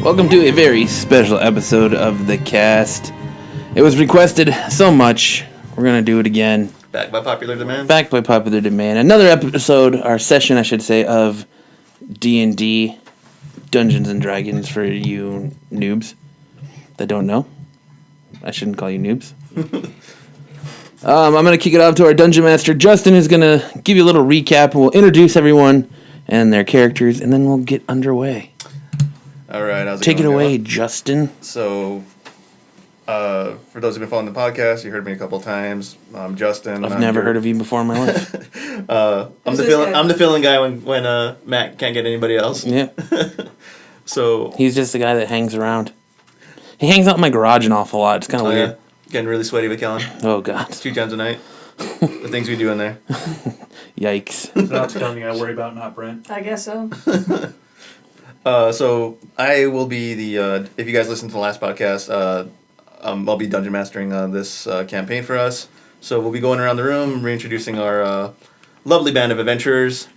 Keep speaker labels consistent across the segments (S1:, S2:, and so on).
S1: Welcome to a very special episode of the cast. It was requested so much, we're going to do it again.
S2: Back by popular demand.
S1: Back by popular demand. Another episode, our session, I should say, of D&D, Dungeons and Dragons for you noobs that don't know. I shouldn't call you noobs. I'm going to kick it off to our Dungeon Master, Justin, who's going to give you a little recap, and we'll introduce everyone and their characters, and then we'll get underway.
S2: All right, how's it
S1: Take
S2: going,
S1: it away,
S2: Noah?
S1: Justin.
S2: So, for those who've been following the podcast, you heard me a couple of times. I'm Justin.
S1: I've never heard of you before in my life.
S2: I'm the fill-in guy when Matt can't get anybody else.
S1: Yeah.
S2: So
S1: He's just the guy that hangs around. He hangs out in my garage an awful lot. It's kind of weird.
S2: yeah, getting really sweaty with Kellen.
S1: Oh, God.
S2: 2 times a night. The things we do in there.
S1: Yikes.
S3: So that's something I worry about, not Brent.
S4: I guess so.
S2: So I will be the, if you guys listened to the last podcast, I'll be dungeon mastering this campaign for us. So we'll be going around the room, reintroducing our lovely band of adventurers,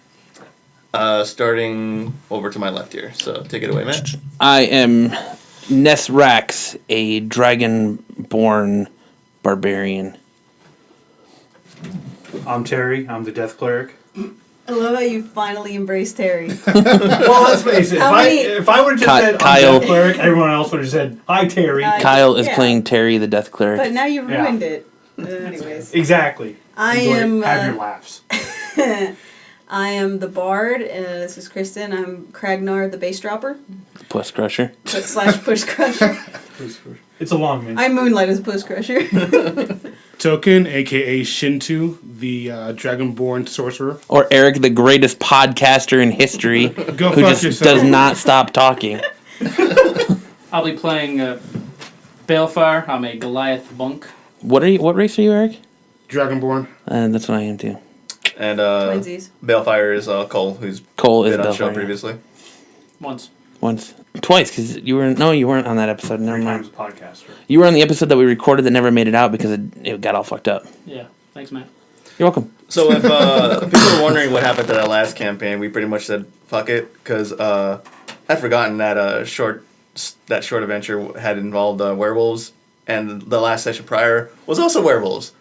S2: starting over to my left here. So take it away, Matt.
S1: I am Nesrax, a dragon-born barbarian.
S3: I'm Terry. I'm the Death Cleric.
S4: I love how you finally embraced Terry.
S3: Well, let's face it. If I would have just said
S1: Kyle.
S3: I'm Death Cleric, everyone else would have said, hi, Terry.
S1: Kyle is
S4: Yeah.
S1: playing Terry, the Death Cleric.
S4: But now you ruined it. Anyways.
S3: Exactly.
S4: I
S3: Enjoy it.
S4: am,
S3: Have your laughs.
S4: I am the Bard. This is Christen. I'm Kragnar, the bass dropper.
S1: Puss Crusher.
S4: / push crusher.
S3: It's a long name.
S4: I moonlight as push crusher.
S5: Token, a.k.a. Shintu, the Dragonborn sorcerer.
S1: Or Eric, the greatest podcaster in history,
S5: Go
S1: who
S5: fuck
S1: just
S5: yourself.
S1: does not stop talking.
S6: I'll be playing Balefire. I'm a Goliath monk.
S1: What race are you, Eric?
S5: Dragonborn.
S1: That's what I am, too.
S2: And
S4: Twinsies.
S2: Balefire is Cole, who's
S1: Cole is
S2: been on the show
S1: Balefire.
S2: previously.
S6: Once.
S1: Twice, because you weren't on that episode. Never
S3: 3
S1: mind.
S3: times a podcaster.
S1: You were on the episode that we recorded that never made it out because it got all fucked up.
S6: Yeah. Thanks, Matt.
S1: You're welcome.
S2: So if people are wondering what happened to that last campaign, we pretty much said fuck it because I'd forgotten that short adventure had involved werewolves, and the last session prior was also werewolves.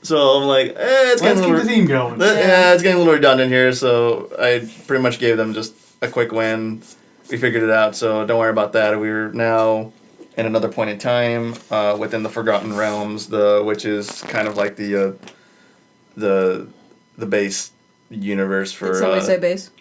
S2: So I'm like, it's
S3: Let's
S2: getting
S3: keep the theme going.
S2: it's getting a little redundant here. So I pretty much gave them just a quick win. We figured it out, so don't worry about that. We're now in another point in time within the Forgotten Realms, which is kind of like the base universe for.
S4: Did somebody say bass?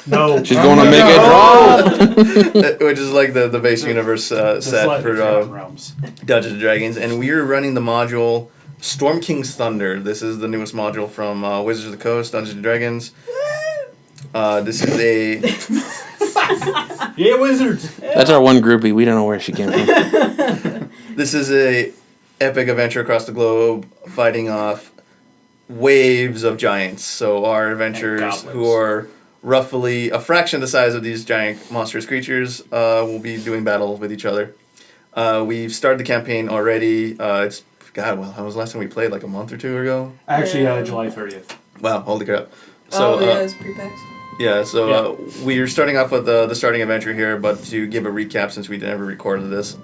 S3: No.
S1: She's going to make it draw.
S2: which is like the base universe set for
S3: Realms.
S2: Dungeons and Dragons, and we are running the module Storm King's Thunder. This is the newest module from Wizards of the Coast, Dungeons and Dragons. This is a.
S3: Yeah, wizards.
S1: That's our one groupie. We don't know where she came from.
S2: This is a epic adventure across the globe, fighting off waves of giants. So our adventurers, who are roughly a fraction the size of these giant monstrous creatures, will be doing battle with each other. We've started the campaign already. It's when was the last time we played? Like a month or 2 ago.
S3: Actually, July 30th.
S2: Wow, holy crap! So
S4: it's pre-packs.
S2: yeah, so we're starting off with the starting adventure here, but to give a recap since we never recorded this,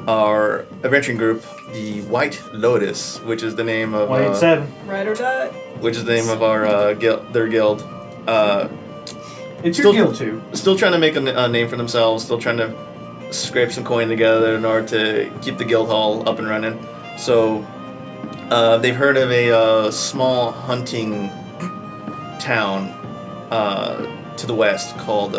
S2: our adventuring group, the White Lotus, which is the name of
S3: 187.
S4: Ride or die.
S2: which is the name of our their guild.
S3: It's
S2: Still-
S3: your guild too.
S2: Still trying to make a name for themselves. Still trying to scrape some coin together in order to keep the guild hall up and running. So they've heard of a small hunting town to the west called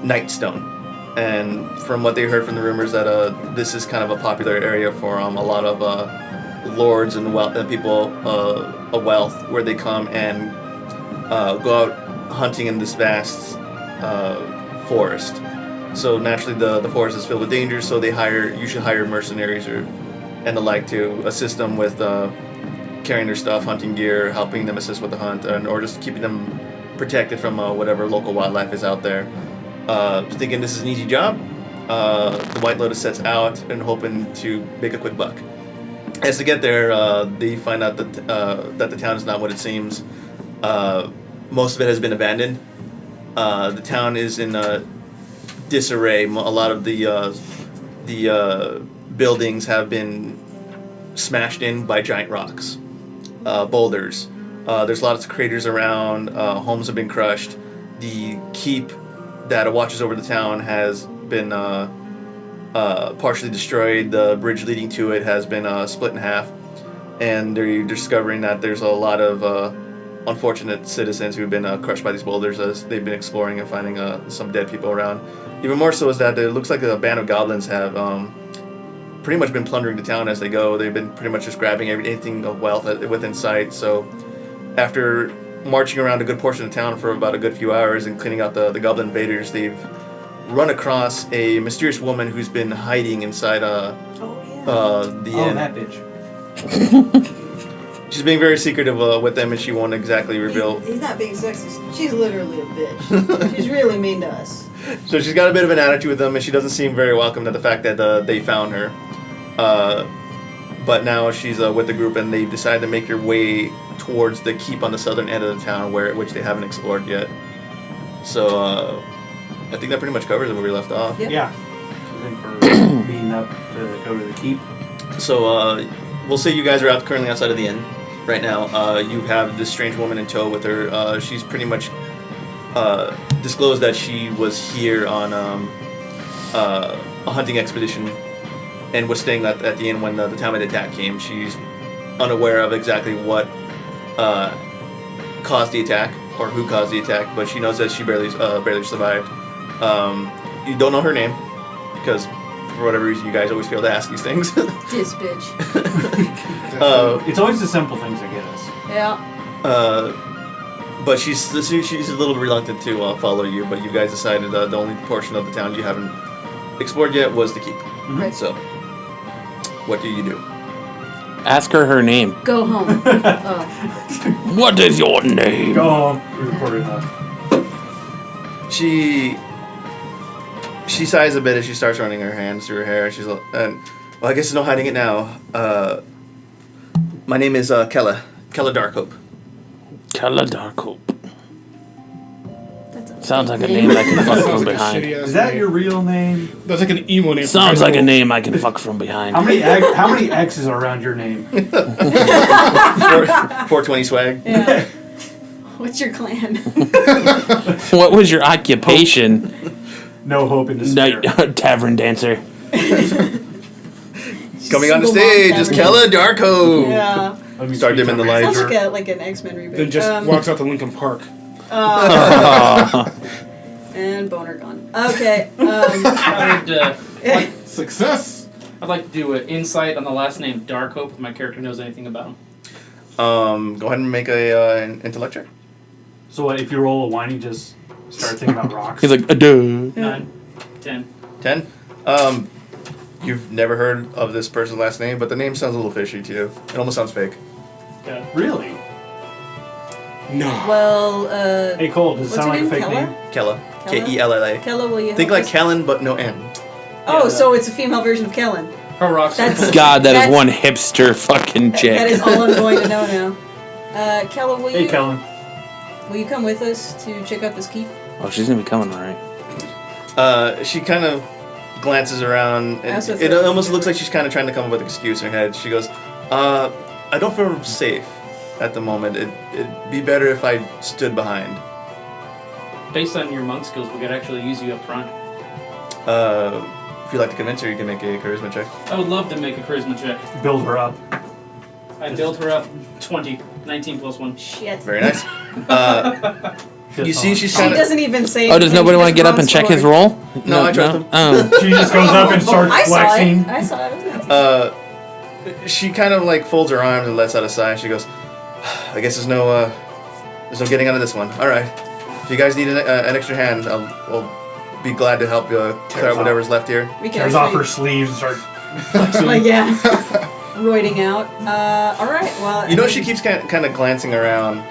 S2: Nightstone. And from what they heard from the rumors that this is kind of a popular area for a lot of lords and people of wealth, where they come and go out hunting in this vast forest. So naturally the forest is filled with danger, so they usually hire mercenaries and the like to assist them with carrying their stuff, hunting gear, helping them assist with the hunt, or just keeping them protected from whatever local wildlife is out there. Thinking this is an easy job, the White Lotus sets out and hoping to make a quick buck. As they get there, they find out that the town is not what it seems. Most of it has been abandoned. The town is in disarray. A lot of the buildings have been smashed in by giant rocks, boulders. There's lots of craters around. Homes have been crushed. The keep that watches over the town has been partially destroyed. The bridge leading to it has been split in half, and they're discovering that there's a lot of unfortunate citizens who've been crushed by these boulders as they've been exploring and finding some dead people around. Even more so is that it looks like a band of goblins have pretty much been plundering the town as they go. They've been pretty much just grabbing anything of wealth within sight. So after marching around a good portion of town for about a good few hours and cleaning out the goblin invaders, they've run across a mysterious woman who's been hiding inside the inn.
S3: That bitch.
S2: She's being very secretive with them, and she won't exactly reveal.
S4: He's not being sexist. She's literally a bitch. She's really mean to us.
S2: So she's got a bit of an attitude with them, and she doesn't seem very welcome to the fact that they found her. But now she's with the group, and they've decided to make their way towards the keep on the southern end of the town, which they haven't explored yet. So I think that pretty much covers it where we left off.
S4: Yep.
S3: Yeah. I think we're beating up to go to the keep.
S2: So we'll say you guys are currently outside of the inn right now. You have this strange woman in tow with her. She's pretty much disclosed that she was here on a hunting expedition and was staying at the inn when the time of the attack came. She's unaware of exactly what caused the attack or who caused the attack, but she knows that she barely survived. You don't know her name because for whatever reason you guys always fail to ask these things.
S4: This bitch.
S3: It's always the simple things that get us.
S4: Yeah.
S2: But she's a little reluctant to follow you, but you guys decided the only portion of the town you haven't explored yet was the keep.
S4: Right.
S2: So, what do you do?
S1: Ask her name.
S4: Go home. Oh.
S1: What is your name?
S3: Go home. We recorded that.
S2: She sighs a bit as she starts running her hands through her hair. She's like, well, I guess there's no hiding it now. My name is Kella Darkhope.
S1: Kella Darkhope.
S4: That's a
S1: Sounds like a name I can fuck from behind.
S3: Is that your real name?
S5: That's like an emo name.
S1: Sounds like a name I can fuck from behind.
S3: How many X's are around your name?
S2: 420 swag.
S4: Yeah. What's your clan?
S1: What was your occupation?
S3: No hope in despair.
S1: Night tavern dancer.
S2: Coming on the stage is Kella Darkhope.
S4: Yeah.
S3: Let me
S2: Start
S3: speak
S2: dimming the
S3: to
S2: lights.
S4: Sounds like an X-Men reboot.
S5: Then just walks out to Lincoln Park.
S4: And boner gone. Okay.
S5: Success.
S6: I'd like to do an insight on the last name Darkhope if my character knows anything about him.
S2: Go ahead and make an intellect check.
S3: So what, if you roll a one, you just start thinking about rocks?
S1: He's like, duh.
S6: 9, 10.
S2: 10. You've never heard of this person's last name, but the name sounds a little fishy to you. It almost sounds fake.
S6: Yeah.
S3: Really?
S5: No.
S4: Well,
S3: Hey Cole, does it
S4: what's
S3: sound
S4: her
S3: like a
S4: name?
S3: fake
S4: Kella?
S3: name?
S2: Kella.
S4: Kella?
S2: K-E-L-L-A.
S4: Kella, will you
S2: Think
S4: help
S2: like
S4: us?
S2: Kellen, but no N.
S4: Oh,
S6: Yeah,
S4: so it's a female version of Kellen.
S6: Her rocks are
S4: That's-
S1: God, that is
S4: That's-
S1: one hipster fucking chick.
S4: That is all I'm going to know now. Kella, will
S3: Hey
S4: you
S3: Kellen.
S4: will you come with us to check out this keep?
S1: Oh, she's gonna be coming, all right.
S2: She kind of glances around, and
S4: Also
S2: it
S4: throw-
S2: almost looks like she's kind of trying to come up with an excuse in her head. She goes, I don't feel safe at the moment. It'd be better if I stood behind.
S6: Based on your monk skills, we could actually use you up front.
S2: If you'd like to convince her, you can make a charisma check.
S6: I would love to make a charisma check.
S3: Build her up.
S6: I built her up 20, 19 plus 1.
S4: Shit.
S2: Very nice. You see, she's
S4: She
S2: kind of.
S4: doesn't even say.
S1: Oh, does
S4: anything,
S1: nobody
S4: she
S1: want to
S4: just
S1: get up and
S4: runs
S1: check his
S4: forward.
S1: roll?
S2: No, I trust him.
S1: Oh.
S3: She just goes up and starts
S4: I saw
S3: flexing.
S4: it. I saw it.
S2: She kind of like folds her arms and lets out a sigh. She goes, I guess there's no getting out of this one. All right. If you guys need an extra hand, I'll be glad to help you clear out whatever's left here.
S4: We can
S3: Tears off her
S4: actually,
S3: sleeves and starts
S4: like, yeah, roiding out. All right. Well,
S2: You know, she keeps kind of glancing around.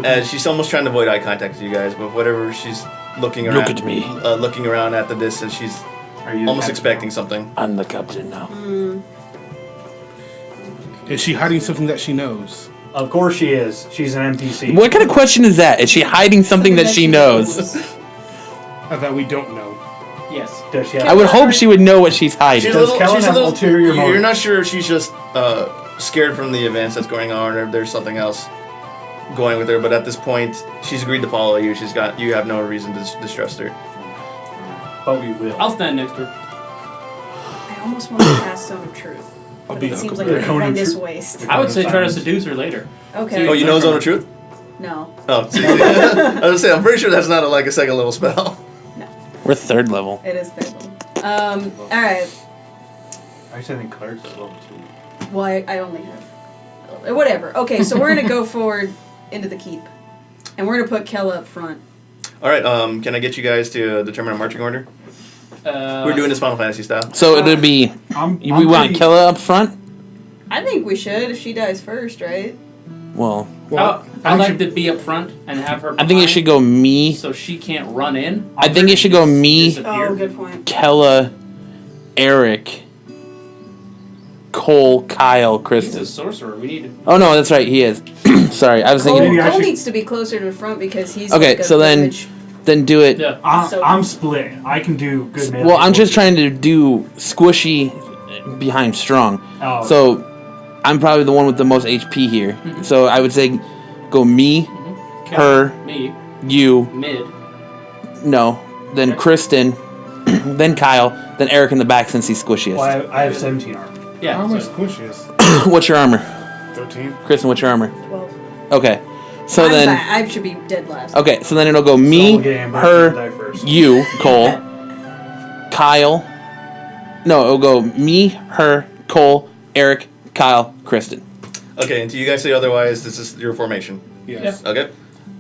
S2: And she's almost trying to avoid eye contact with you guys, but whatever she's looking around.
S1: Look at me.
S2: Looking around at the distance, she's
S3: Are you
S2: almost expecting something.
S1: I'm the captain now.
S5: Is she hiding something that she knows?
S3: Of course she is. She's an NPC.
S1: What kind of question is that? Is she hiding something that she knows?
S5: That we don't know.
S6: Yes.
S3: Does she have?
S1: I would hope she would know what she's hiding.
S2: She's
S3: Does Kellen have ulterior motives?
S2: You're not sure if she's just scared from the events that's going on, or if there's something else going with her. But at this point, she's agreed to follow you. You have no reason to distrust her.
S3: But we will.
S6: I'll stand next to her.
S4: I almost want to cast Zone of Truth. But it seems like a horrendous waste.
S6: I would say try to seduce her later.
S4: Okay.
S2: Oh, you know Zone of Truth?
S4: No.
S2: Oh, I was gonna say, I'm pretty sure that's not like a second level spell.
S1: We're 3rd level.
S4: It is third level. Alright.
S3: Actually, I think Claire's as well, too.
S4: Well, I only have... Whatever. Okay, so we're going to go forward into the keep. And we're going to put Kella up front.
S2: Alright, can I get you guys to determine a marching order? We're doing this Final Fantasy style.
S1: So it'd be... we want Kella up front?
S4: I think we should if she dies first, right?
S1: Well...
S6: I'd like to be up front and have her.
S1: I think it should go me.
S6: So she can't run in.
S1: I think it should go me,
S4: Oh, good point.
S1: Kella, Eric, Cole, Kyle,
S6: He's a
S1: Kristen.
S6: sorcerer. We need.
S1: Oh no, that's right. He is. Sorry, I was
S4: Cole,
S1: thinking.
S3: Maybe I should-
S4: needs to be closer to the front because he's
S1: Okay,
S4: like a
S1: so then do it.
S6: Yeah.
S3: I'm split. I can do good melee.
S1: Well, I'm just trying to do squishy behind strong.
S3: Oh.
S1: So I'm probably the one with the most HP here. So I would say go me, her,
S6: Me.
S1: you,
S6: Mid.
S1: no, then Kristen, then Kyle, then Eric in the back since he's squishiest.
S3: Well, I have 17 armor.
S6: Yeah.
S5: How am I
S6: so-
S5: squishiest?
S1: What's your armor?
S5: 13.
S1: Kristen, what's your armor?
S4: 12.
S1: Okay. So
S4: I'm
S1: then
S4: back. I should be dead last.
S1: okay, so then it'll go me,
S3: Solo game, but I can die
S1: her,
S3: first.
S1: you, Cole, Kyle. No, it'll go me, her, Cole, Eric, Kyle, Kristen.
S2: Okay, until you guys say otherwise, this is your formation.
S5: Yes.
S2: Okay.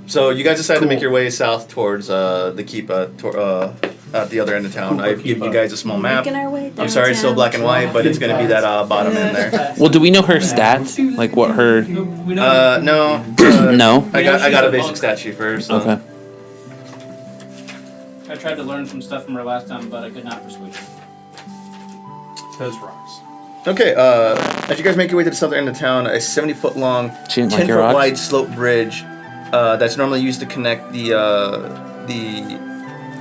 S2: So you guys decide to make your way south towards the keep at the other end of town. I've given you guys a small map.
S4: Making our way
S2: I'm sorry, it's still black and white, but it's going to be that bottom end there.
S1: Well, do we know her stats? Like what her?
S6: We know.
S2: No.
S1: No.
S2: I got a basic stat sheet first. So.
S1: Okay.
S6: I tried to learn some stuff from her last time, but I could not persuade her.
S3: Those rocks.
S2: Okay, as you guys make your way to the southern end of town, a 70-foot long,
S1: She didn't
S2: 10-foot
S1: like your rocks?
S2: wide slope bridge that's normally used to connect the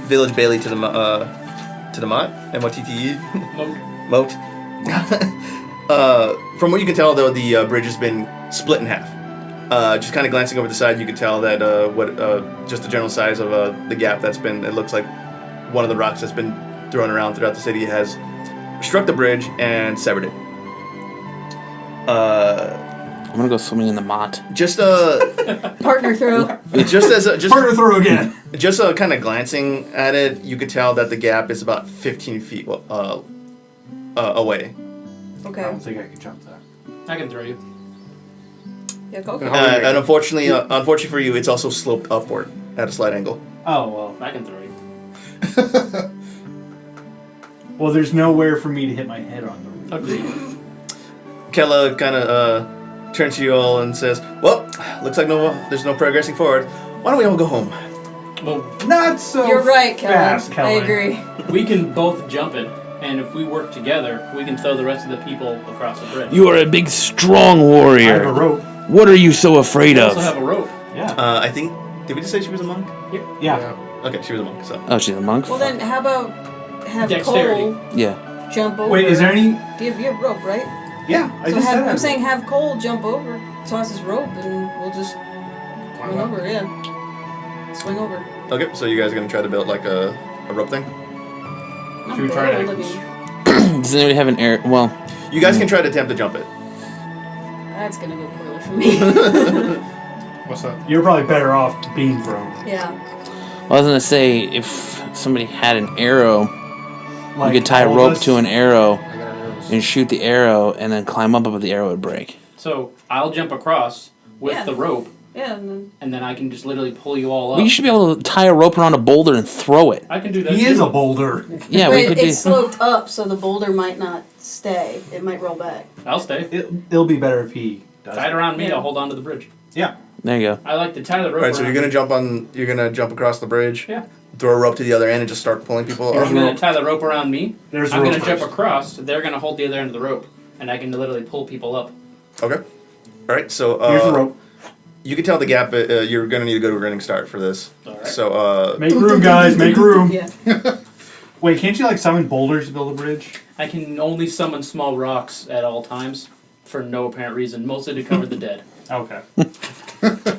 S2: village bailey to the motte, M-O-T-T-E, moat. From what you can tell, though, the bridge has been split in half. Just kind of glancing over the side, you can tell that just the general size of the gap that's been. It looks like one of the rocks that's been thrown around throughout the city has struck the bridge and severed it.
S1: I'm gonna go swimming in the mott.
S2: Just
S4: Partner throw.
S2: just
S3: Partner throw again.
S2: just kind of glancing at it, you could tell that the gap is about 15 feet away.
S3: I
S4: Okay.
S3: don't think I can jump that.
S6: I can throw you.
S4: Yeah, go.
S2: And unfortunately for you, it's also sloped upward at a slight angle.
S3: Oh, well.
S6: I can throw you.
S3: Well, there's nowhere for me to hit my head on the roof.
S6: Agreed.
S2: Kella kind of turns to you all and says, "Well, looks like there's no progressing forward. Why don't we all go home?"
S6: Well,
S3: Not so
S4: You're right,
S3: fast,
S4: Kellen. I
S3: Kellen.
S4: agree.
S6: we can both jump it, and if we work together, we can throw the rest of the people across the bridge.
S1: You are a big, strong
S3: I have a
S1: warrior.
S3: rope.
S1: What are you so afraid
S6: We
S1: of?
S6: also have a rope.
S3: Yeah.
S2: I think. Did we just say she was a monk?
S3: Yeah.
S2: Okay, she was a monk. So.
S1: Oh, she's a monk.
S4: Well, then, how about have
S6: Dexterity.
S4: Cole
S1: Yeah.
S4: jump over?
S3: Wait, is there any...
S4: You have rope, right?
S3: Yeah, I
S4: So
S3: just said
S4: I'm
S3: that.
S4: saying have Cole jump over, toss his rope, and we'll just run over. Yeah. Swing over.
S2: Okay, so you guys are gonna try to build like a rope thing.
S3: Should we try to-
S1: Does anybody have an air? Well,
S2: You guys can try to attempt to jump it.
S4: That's gonna go poorly for me.
S5: What's that?
S3: You're probably better off being thrown.
S4: Yeah.
S1: I was gonna say if somebody had an arrow,
S3: Like
S1: you could tie a
S3: all of
S1: rope
S3: us.
S1: to an arrow
S5: I got arrows.
S1: and shoot the arrow, and then climb up, but the arrow would break.
S6: So I'll jump across with
S4: Yeah.
S6: the rope,
S4: Yeah. And
S6: and then I can just literally pull you all up.
S1: Well, you should be able to tie a rope around a boulder and throw it.
S6: I can do that.
S3: He
S6: too.
S3: is a boulder.
S1: Yeah,
S4: but
S1: we could do.
S4: it's sloped up, so the boulder might not stay. It might roll back.
S6: I'll stay.
S3: It'll be better if he does
S6: Tie it around me.
S4: Yeah.
S6: I'll hold on to the bridge.
S3: Yeah.
S1: There you go.
S6: I like to tie the rope.
S2: All right, so
S6: around
S2: you're gonna
S6: me.
S2: jump across the bridge.
S6: Yeah.
S2: Throw a rope to the other end and just start pulling people
S6: I'm
S2: up.
S6: gonna tie the rope around me.
S3: There's
S6: I'm
S3: the
S6: gonna
S3: rope
S6: jump
S3: first.
S6: across. They're gonna hold the other end of the rope, and I can literally pull people up.
S2: Okay. All right, so
S3: Here's the rope.
S2: you can tell the gap. You're gonna need to go to a running start for this.
S6: All right.
S2: So
S3: Make room, guys. Make room.
S4: Yeah.
S3: Wait, can't you like summon boulders to build a bridge?
S6: I can only summon small rocks at all times for no apparent reason, mostly to cover the dead.
S3: Okay.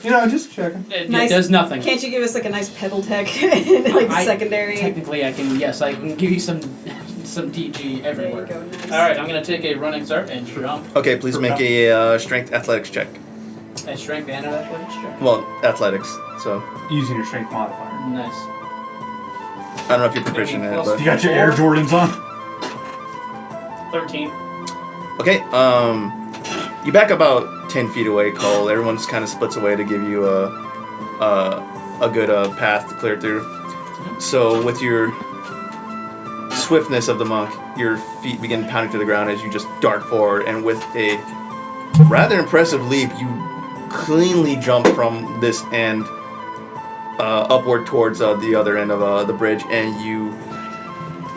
S3: Just checking.
S6: It
S4: Nice.
S6: does nothing.
S4: Can't you give us like a nice pebble tech, like secondary?
S6: Technically, I can. Yes, I can give you some DG everywhere.
S4: There you go. Nice.
S6: All right, I'm gonna take a running start and jump.
S2: okay, please make a strength athletics check.
S6: A strength and an athletics check.
S2: Well, athletics. So
S3: Using your strength modifier.
S6: Nice.
S2: I don't know if you're proficient in it, but
S3: You got your Air Jordans on?
S6: 13.
S2: okay. You back about 10 feet away, Cole. Everyone just kind of splits away to give you a good path to clear through. So with your swiftness of the monk, your feet begin pounding to the ground as you just dart forward, and with a rather impressive leap, you cleanly jump from this end upward towards the other end of the bridge, and you.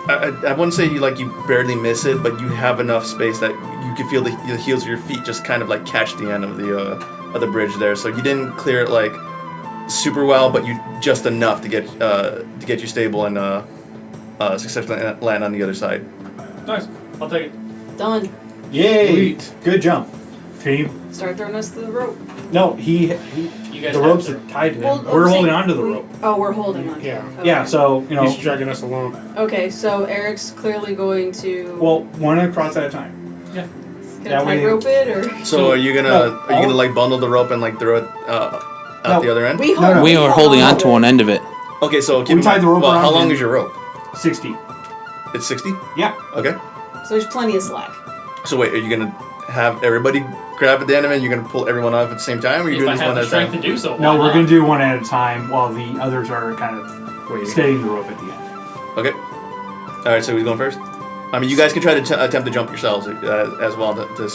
S2: I wouldn't say you barely miss it, but you have enough space that you can feel the heels of your feet just kind of like catch the end of the bridge there. So you didn't clear it like super well, but you just enough to get you stable and successfully land on the other side.
S6: Nice. I'll take it.
S4: Done.
S3: Yay! Good jump, team.
S4: Start throwing us to the rope.
S3: No,
S6: You guys
S3: the ropes are tied to him.
S4: Well,
S3: We're
S4: I'm
S3: holding
S4: saying
S3: on to the rope.
S4: Oh, we're holding on.
S5: Yeah.
S4: Okay.
S3: Yeah, so,
S5: He's dragging us along.
S4: Okay, so Eric's clearly going to.
S3: well, one across at a time.
S6: Yeah.
S4: Gonna
S3: that way-
S4: tightrope it or.
S2: So are you gonna like bundle the rope and like throw it out
S3: No.
S2: the other end?
S4: We
S3: No, no.
S4: hold.
S1: We are holding on to one end of it.
S2: Okay, so keep
S3: We
S2: in
S3: tied
S2: mind-
S3: the rope
S2: well,
S3: around
S2: how long
S3: him.
S2: is your rope?
S3: 60.
S2: It's 60?
S3: Yeah.
S2: Okay.
S4: So there's plenty of slack.
S2: So wait, are you gonna have everybody grab at the end of it and you're gonna pull everyone off at the same time, or are you
S6: If
S2: doing
S6: I
S2: this
S6: have
S2: one
S6: the
S2: at a time?
S6: strength to do so.
S3: No,
S6: why
S3: we're
S6: not?
S3: going to do one at a time while the others are kind of
S5: Waiting.
S3: steadying the rope at the end.
S2: Okay. Alright, so who's going first? I mean, you guys can try to attempt to jump yourselves as well to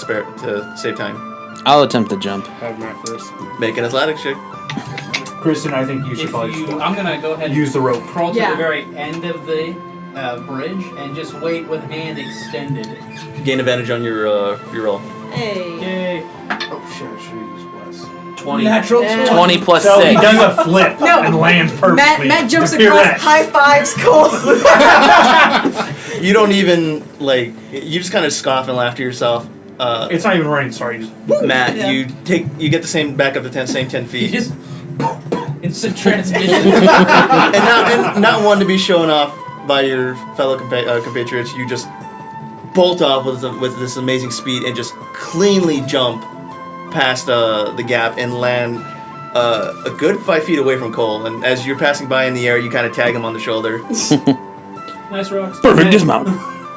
S2: save time.
S1: I'll attempt to jump.
S5: Have Matt first.
S2: Make an athletics check.
S3: Kristen, I think you should
S6: If
S3: probably
S6: you,
S3: just
S6: I'm gonna go ahead and
S3: use the rope.
S6: crawl to
S4: Yeah.
S6: the very end of the bridge and just wait with hand extended.
S2: Gain advantage on your roll.
S4: Hey.
S6: Yay!
S3: Oh shit, I should have used bless.
S6: 20.
S3: Natural
S4: Yeah.
S1: 20 plus
S3: So
S1: 6.
S3: he does a flip
S4: No.
S3: and lands perfectly.
S4: Matt jumps
S3: The pirouette.
S4: across, high fives, Cole.
S2: You don't even you just kind of scoff and laugh to yourself.
S3: It's not even running, sorry. Just,
S2: Matt,
S4: Yeah.
S2: you get the same back up to 10 10
S6: You
S2: feet.
S6: just instant transmission.
S2: and not one to be shown off by your fellow compatriots. You just bolt off with this amazing speed and just cleanly jump past the gap and land a good 5 feet away from Cole. And as you're passing by in the air, you kind of tag him on the shoulder.
S6: Nice rocks.
S1: Perfect dismount.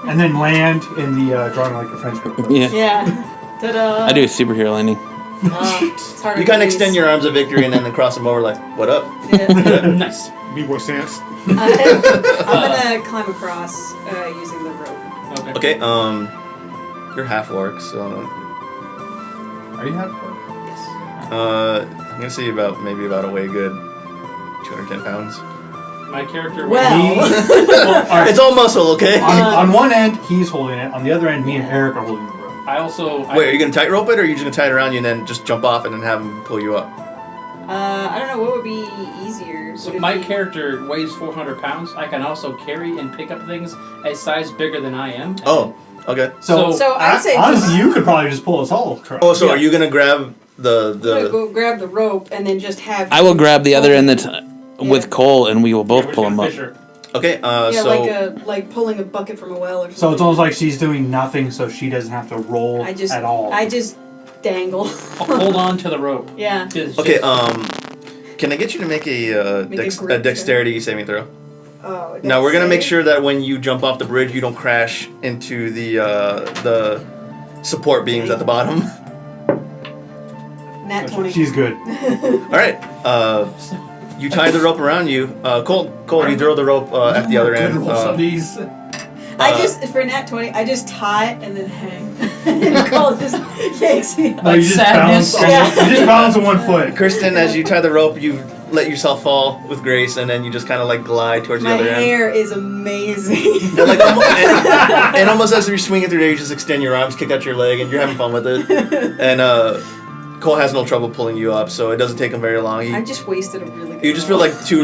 S3: and then land in the drawing like a French grip.
S1: Yeah.
S4: Yeah. Ta-da.
S1: I do a superhero landing.
S4: It's harder
S2: You kind
S4: to
S2: of extend
S4: use.
S2: your arms of victory and then cross them over like, what up?
S4: Yeah.
S6: Nice.
S5: B-boy stance.
S4: I'm gonna climb across using the rope.
S6: Okay.
S2: Okay, you're half orc, so
S3: Are you half?
S4: Yes.
S2: I'm gonna say maybe about a way good 210 pounds.
S6: My character
S4: Well.
S3: All right.
S2: It's all muscle, okay?
S3: On one end, he's holding it. On the other end, me and Eric are holding the rope.
S6: I also.
S2: Wait, are you gonna tightrope it, or are you just gonna tie it around you and then just jump off and then have him pull you up?
S4: I don't know what would be easier.
S6: So
S4: Would it
S6: my
S4: be-
S6: character weighs 400 pounds. I can also carry and pick up things a size bigger than I am.
S2: Oh, okay.
S3: So,
S4: So I'd say
S3: honestly,
S4: just-
S3: you could probably just pull us all across.
S2: Oh, so
S6: Yeah.
S2: are you gonna grab
S4: I'm gonna
S2: the?
S4: go grab the rope and then just have.
S1: I will grab the other end with
S4: Yeah.
S1: Cole, and we will both
S6: Yeah,
S1: pull him up.
S6: Fisher.
S2: Okay,
S4: Yeah,
S2: so
S4: like pulling a bucket from a well or something.
S3: So it's almost like she's doing nothing, so she doesn't have to roll
S4: I just
S3: at all.
S4: I just dangle.
S6: I'll hold on to the rope.
S4: Yeah.
S2: okay, can I get you to make a
S4: Make a grip
S2: dexterity saving throw?
S4: Oh.
S2: Now we're gonna make
S4: that's
S2: sure that when you jump off the bridge, you don't crash into the support beams at the bottom.
S4: Nat 20.
S3: She's good.
S2: All right. You tie the rope around you. Cole, you throw the rope at the other end.
S6: These.
S4: I just for Nat 20, I just tie and then hang. And Cole just yanks me up.
S3: No, you just
S6: sadness.
S3: balance.
S4: Yeah.
S3: You just balance on one foot.
S2: Kristen, as you tie the rope, you let yourself fall with grace, and then you just kind of like glide towards
S4: My
S2: the other end.
S4: hair is amazing.
S2: And, like, and almost as you're swinging through there, you just extend your arms, kick out your leg, and you're having fun with it. And Cole has no trouble pulling you up, so it doesn't take him very long.
S4: I just wasted a really good
S2: You just feel
S4: roll.
S2: like two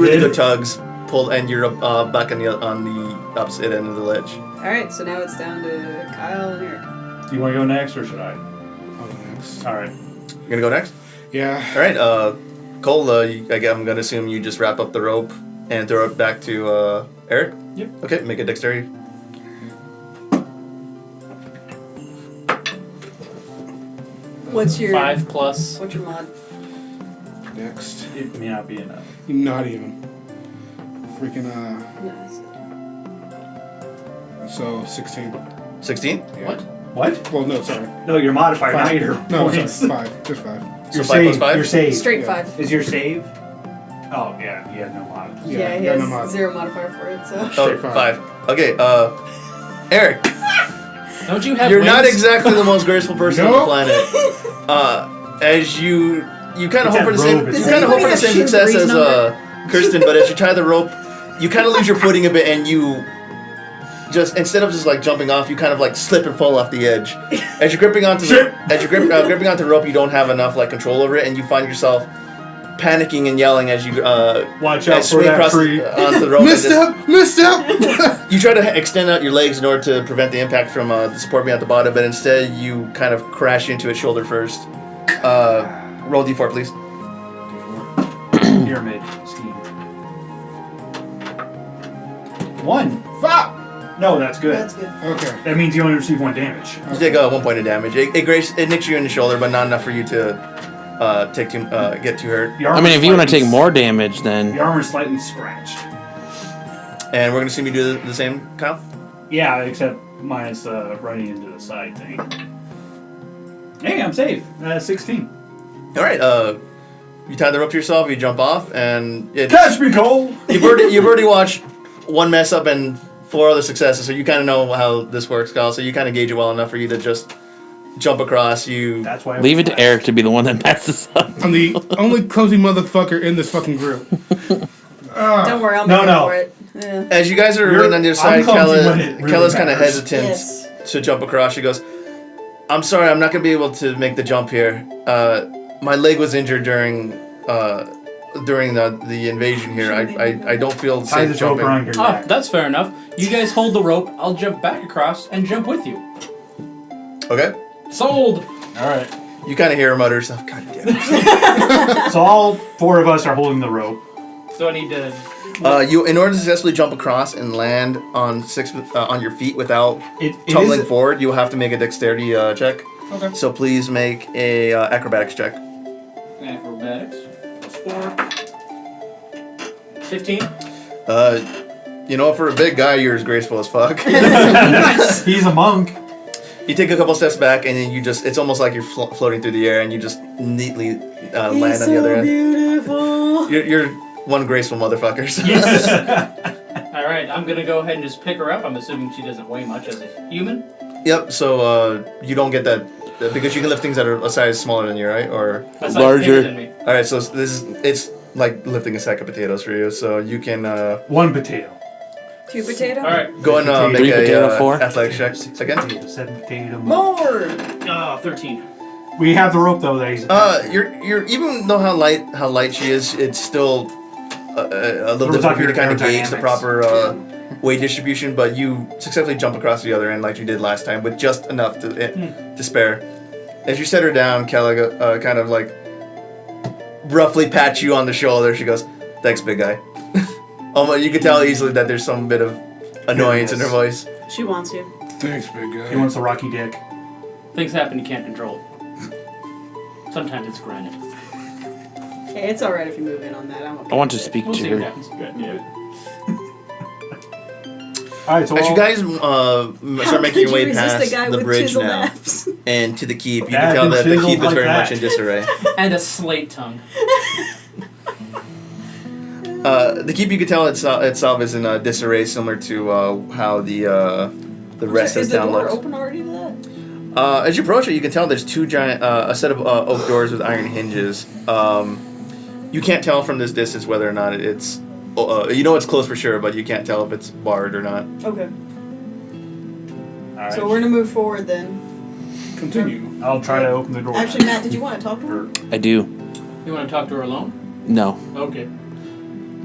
S2: really good tugs pull, and you're back on the opposite end of the ledge.
S4: Alright, so now it's down to Kyle and Eric.
S3: Do you want to go next, or should I?
S5: I'll go next.
S3: All right.
S2: You're gonna go next.
S5: Yeah.
S2: All right, Cole. I'm gonna assume you just wrap up the rope and throw it back to Eric.
S6: Yep.
S2: Okay, make a dexterity.
S4: What's your
S6: 5 plus.
S4: What's your mod?
S5: Next.
S3: It may not be enough.
S5: Not even. Freaking,
S4: Nice.
S5: so 16.
S2: 16.
S5: Yeah.
S6: What?
S3: What?
S5: Well, no, sorry.
S3: No, your modifier, not your
S5: No,
S3: points.
S5: sorry. 5. Just 5.
S3: Your
S2: So 5 plus
S3: save.
S2: 5?
S3: Your save.
S4: Straight
S5: Yeah.
S4: 5.
S3: Is your save? Oh yeah, he had no mod.
S4: Yeah, he
S5: yeah,
S4: has
S5: no mod.
S4: 0 modifier for it, so.
S2: Oh,
S5: Straight
S2: 5. Okay, Eric.
S6: Don't you have
S2: You're
S6: wings?
S2: not exactly the most graceful person on the
S5: Nope.
S2: planet. As you kind of
S3: It's
S2: hope for
S3: that
S2: the same
S3: rope, it's
S2: you
S4: Does
S2: kind of hope for
S4: anybody
S2: the
S4: have
S2: same
S4: shoe
S2: success
S4: breeze
S2: as
S4: number?
S2: Kirsten, but as you tie the rope, you kind of lose your footing a bit, and you just instead of just like jumping off, you kind of like slip and fall off the edge. As you're gripping onto gripping onto the rope, you don't have enough like control over it, and you find yourself panicking and yelling as you
S3: Watch out
S2: as
S3: for
S2: swing
S3: that
S2: across
S3: tree.
S2: onto the rope. and just-
S5: Misstep!
S2: You try to extend out your legs in order to prevent the impact from the support being at the bottom, but instead you kind of crash into it shoulder first. Roll d4, please.
S3: Pyramid scheme. 1.
S5: Fuck!
S3: No, that's good.
S4: That's good.
S5: Okay.
S3: That means you only receive 1 damage.
S2: You take 1 point of damage. It nicks you in the shoulder, but not enough for you to get too hurt.
S3: The
S1: I mean, if you want to take more damage, then
S3: the armor's slightly scratched.
S2: And we're gonna assume you do the same, Kyle.
S3: Yeah, except minus the running into the side thing. Hey, I'm safe. 16.
S2: All right. You tie the rope to yourself. You jump off, and
S3: Catch me, Cole.
S2: you've already watched 1 mess up and 4 other successes, so you kind of know how this works, Kyle. So you kind of gauge it well enough for you to just jump across. You
S3: That's why.
S1: leave it to Eric to be the one that messes up.
S5: I'm the only clumsy motherfucker in this fucking group.
S4: Don't worry, I'll
S3: No,
S4: make
S3: no.
S4: it for it. Yeah.
S2: As you guys are
S3: You're-
S2: waiting on your side,
S3: I'm clumsy when it really
S2: Kella's kind of
S3: matters.
S2: hesitant
S4: Yes.
S2: to jump across. She goes, "I'm sorry, I'm not gonna be able to make the jump here. My leg was injured during the invasion here. I don't feel
S3: Tie
S2: safe
S3: this rope
S2: jumping."
S3: around your
S6: Oh,
S3: neck.
S6: that's fair enough. You guys hold the rope. I'll jump back across and jump with you.
S2: Okay.
S6: Sold.
S3: All right.
S2: You kind of hear her mutter stuff. God damn it.
S3: So all 4 of us are holding the rope.
S6: So I need to.
S2: You, in order to successfully jump across and land on on your feet without
S3: It
S2: tumbling
S3: is.
S2: forward, you will have to make a dexterity check.
S6: Okay.
S2: So please make a acrobatics check.
S6: Acrobatics. Plus 4. 15.
S2: For a big guy, you're as graceful as fuck.
S3: He's a monk.
S2: You take a couple steps back, and then it's almost like you're floating through the air, and you just neatly land on the other end.
S4: Beautiful.
S2: You're one graceful motherfucker. So.
S3: Yes.
S6: All right, I'm gonna go ahead and just pick her up. I'm assuming she doesn't weigh much as a human.
S2: Yep. So you don't get that because you can lift things that are a size smaller than you, right? Or
S6: That's
S1: Larger.
S6: Bigger than me.
S2: all right. So it's like lifting a sack of potatoes for you. So you can
S3: 1 potato.
S4: 2 potato?
S6: All right.
S2: go and make
S1: Three potato,
S2: a
S1: 4.
S2: athletics check
S3: 6
S2: again.
S3: potato, 7 potato.
S4: More!
S6: 13.
S3: We have the rope though. That he's.
S2: You're even though how light she is, it's still a little
S3: We're
S2: difficult for
S3: talking
S2: you to kind of gauge the
S3: aerodynamics.
S2: proper weight distribution, but you successfully jump across the other end like you did last time with just enough to spare. As you set her down, Kella kind of like roughly pats you on the shoulder. She goes, "Thanks, big guy." You can tell easily that there's some bit of annoyance in her voice.
S4: She wants you.
S5: Thanks, big guy.
S3: He wants the rocky dick.
S6: Things happen you can't control. Sometimes it's granted.
S4: Hey, it's alright if you move in on that. I'm okay.
S1: I want to
S4: with it.
S1: speak
S6: We'll
S1: to
S6: see what
S1: her.
S6: happens. Good. Yeah.
S3: All right. So
S2: As you guys
S4: How
S2: start making your
S4: could
S2: way
S4: you resist
S2: past
S4: a guy
S2: the
S4: with
S2: bridge
S4: chiseled
S2: now
S4: abs?
S2: and to the keep, you
S3: Yeah,
S2: can tell
S3: been
S2: that the
S3: chiseled
S2: keep is
S3: like
S2: very
S3: that.
S2: much in disarray.
S6: And a slate tongue.
S2: The keep, you can tell itself is in disarray, similar to how the rest
S4: Is
S2: of
S4: the
S2: the town
S4: door
S2: looks.
S4: open already to that?
S2: As you approach it, you can tell there's 2 giant, a set of oak doors with iron hinges. You can't tell from this distance whether or not it's, it's closed for sure, but you can't tell if it's barred or not.
S4: Okay.
S3: All right.
S4: So we're gonna move forward then.
S5: Continue.
S3: I'll try to open the door.
S4: Actually, Matt, did you want to talk to her?
S1: I do.
S6: You want to talk to her alone?
S1: No.
S6: Okay.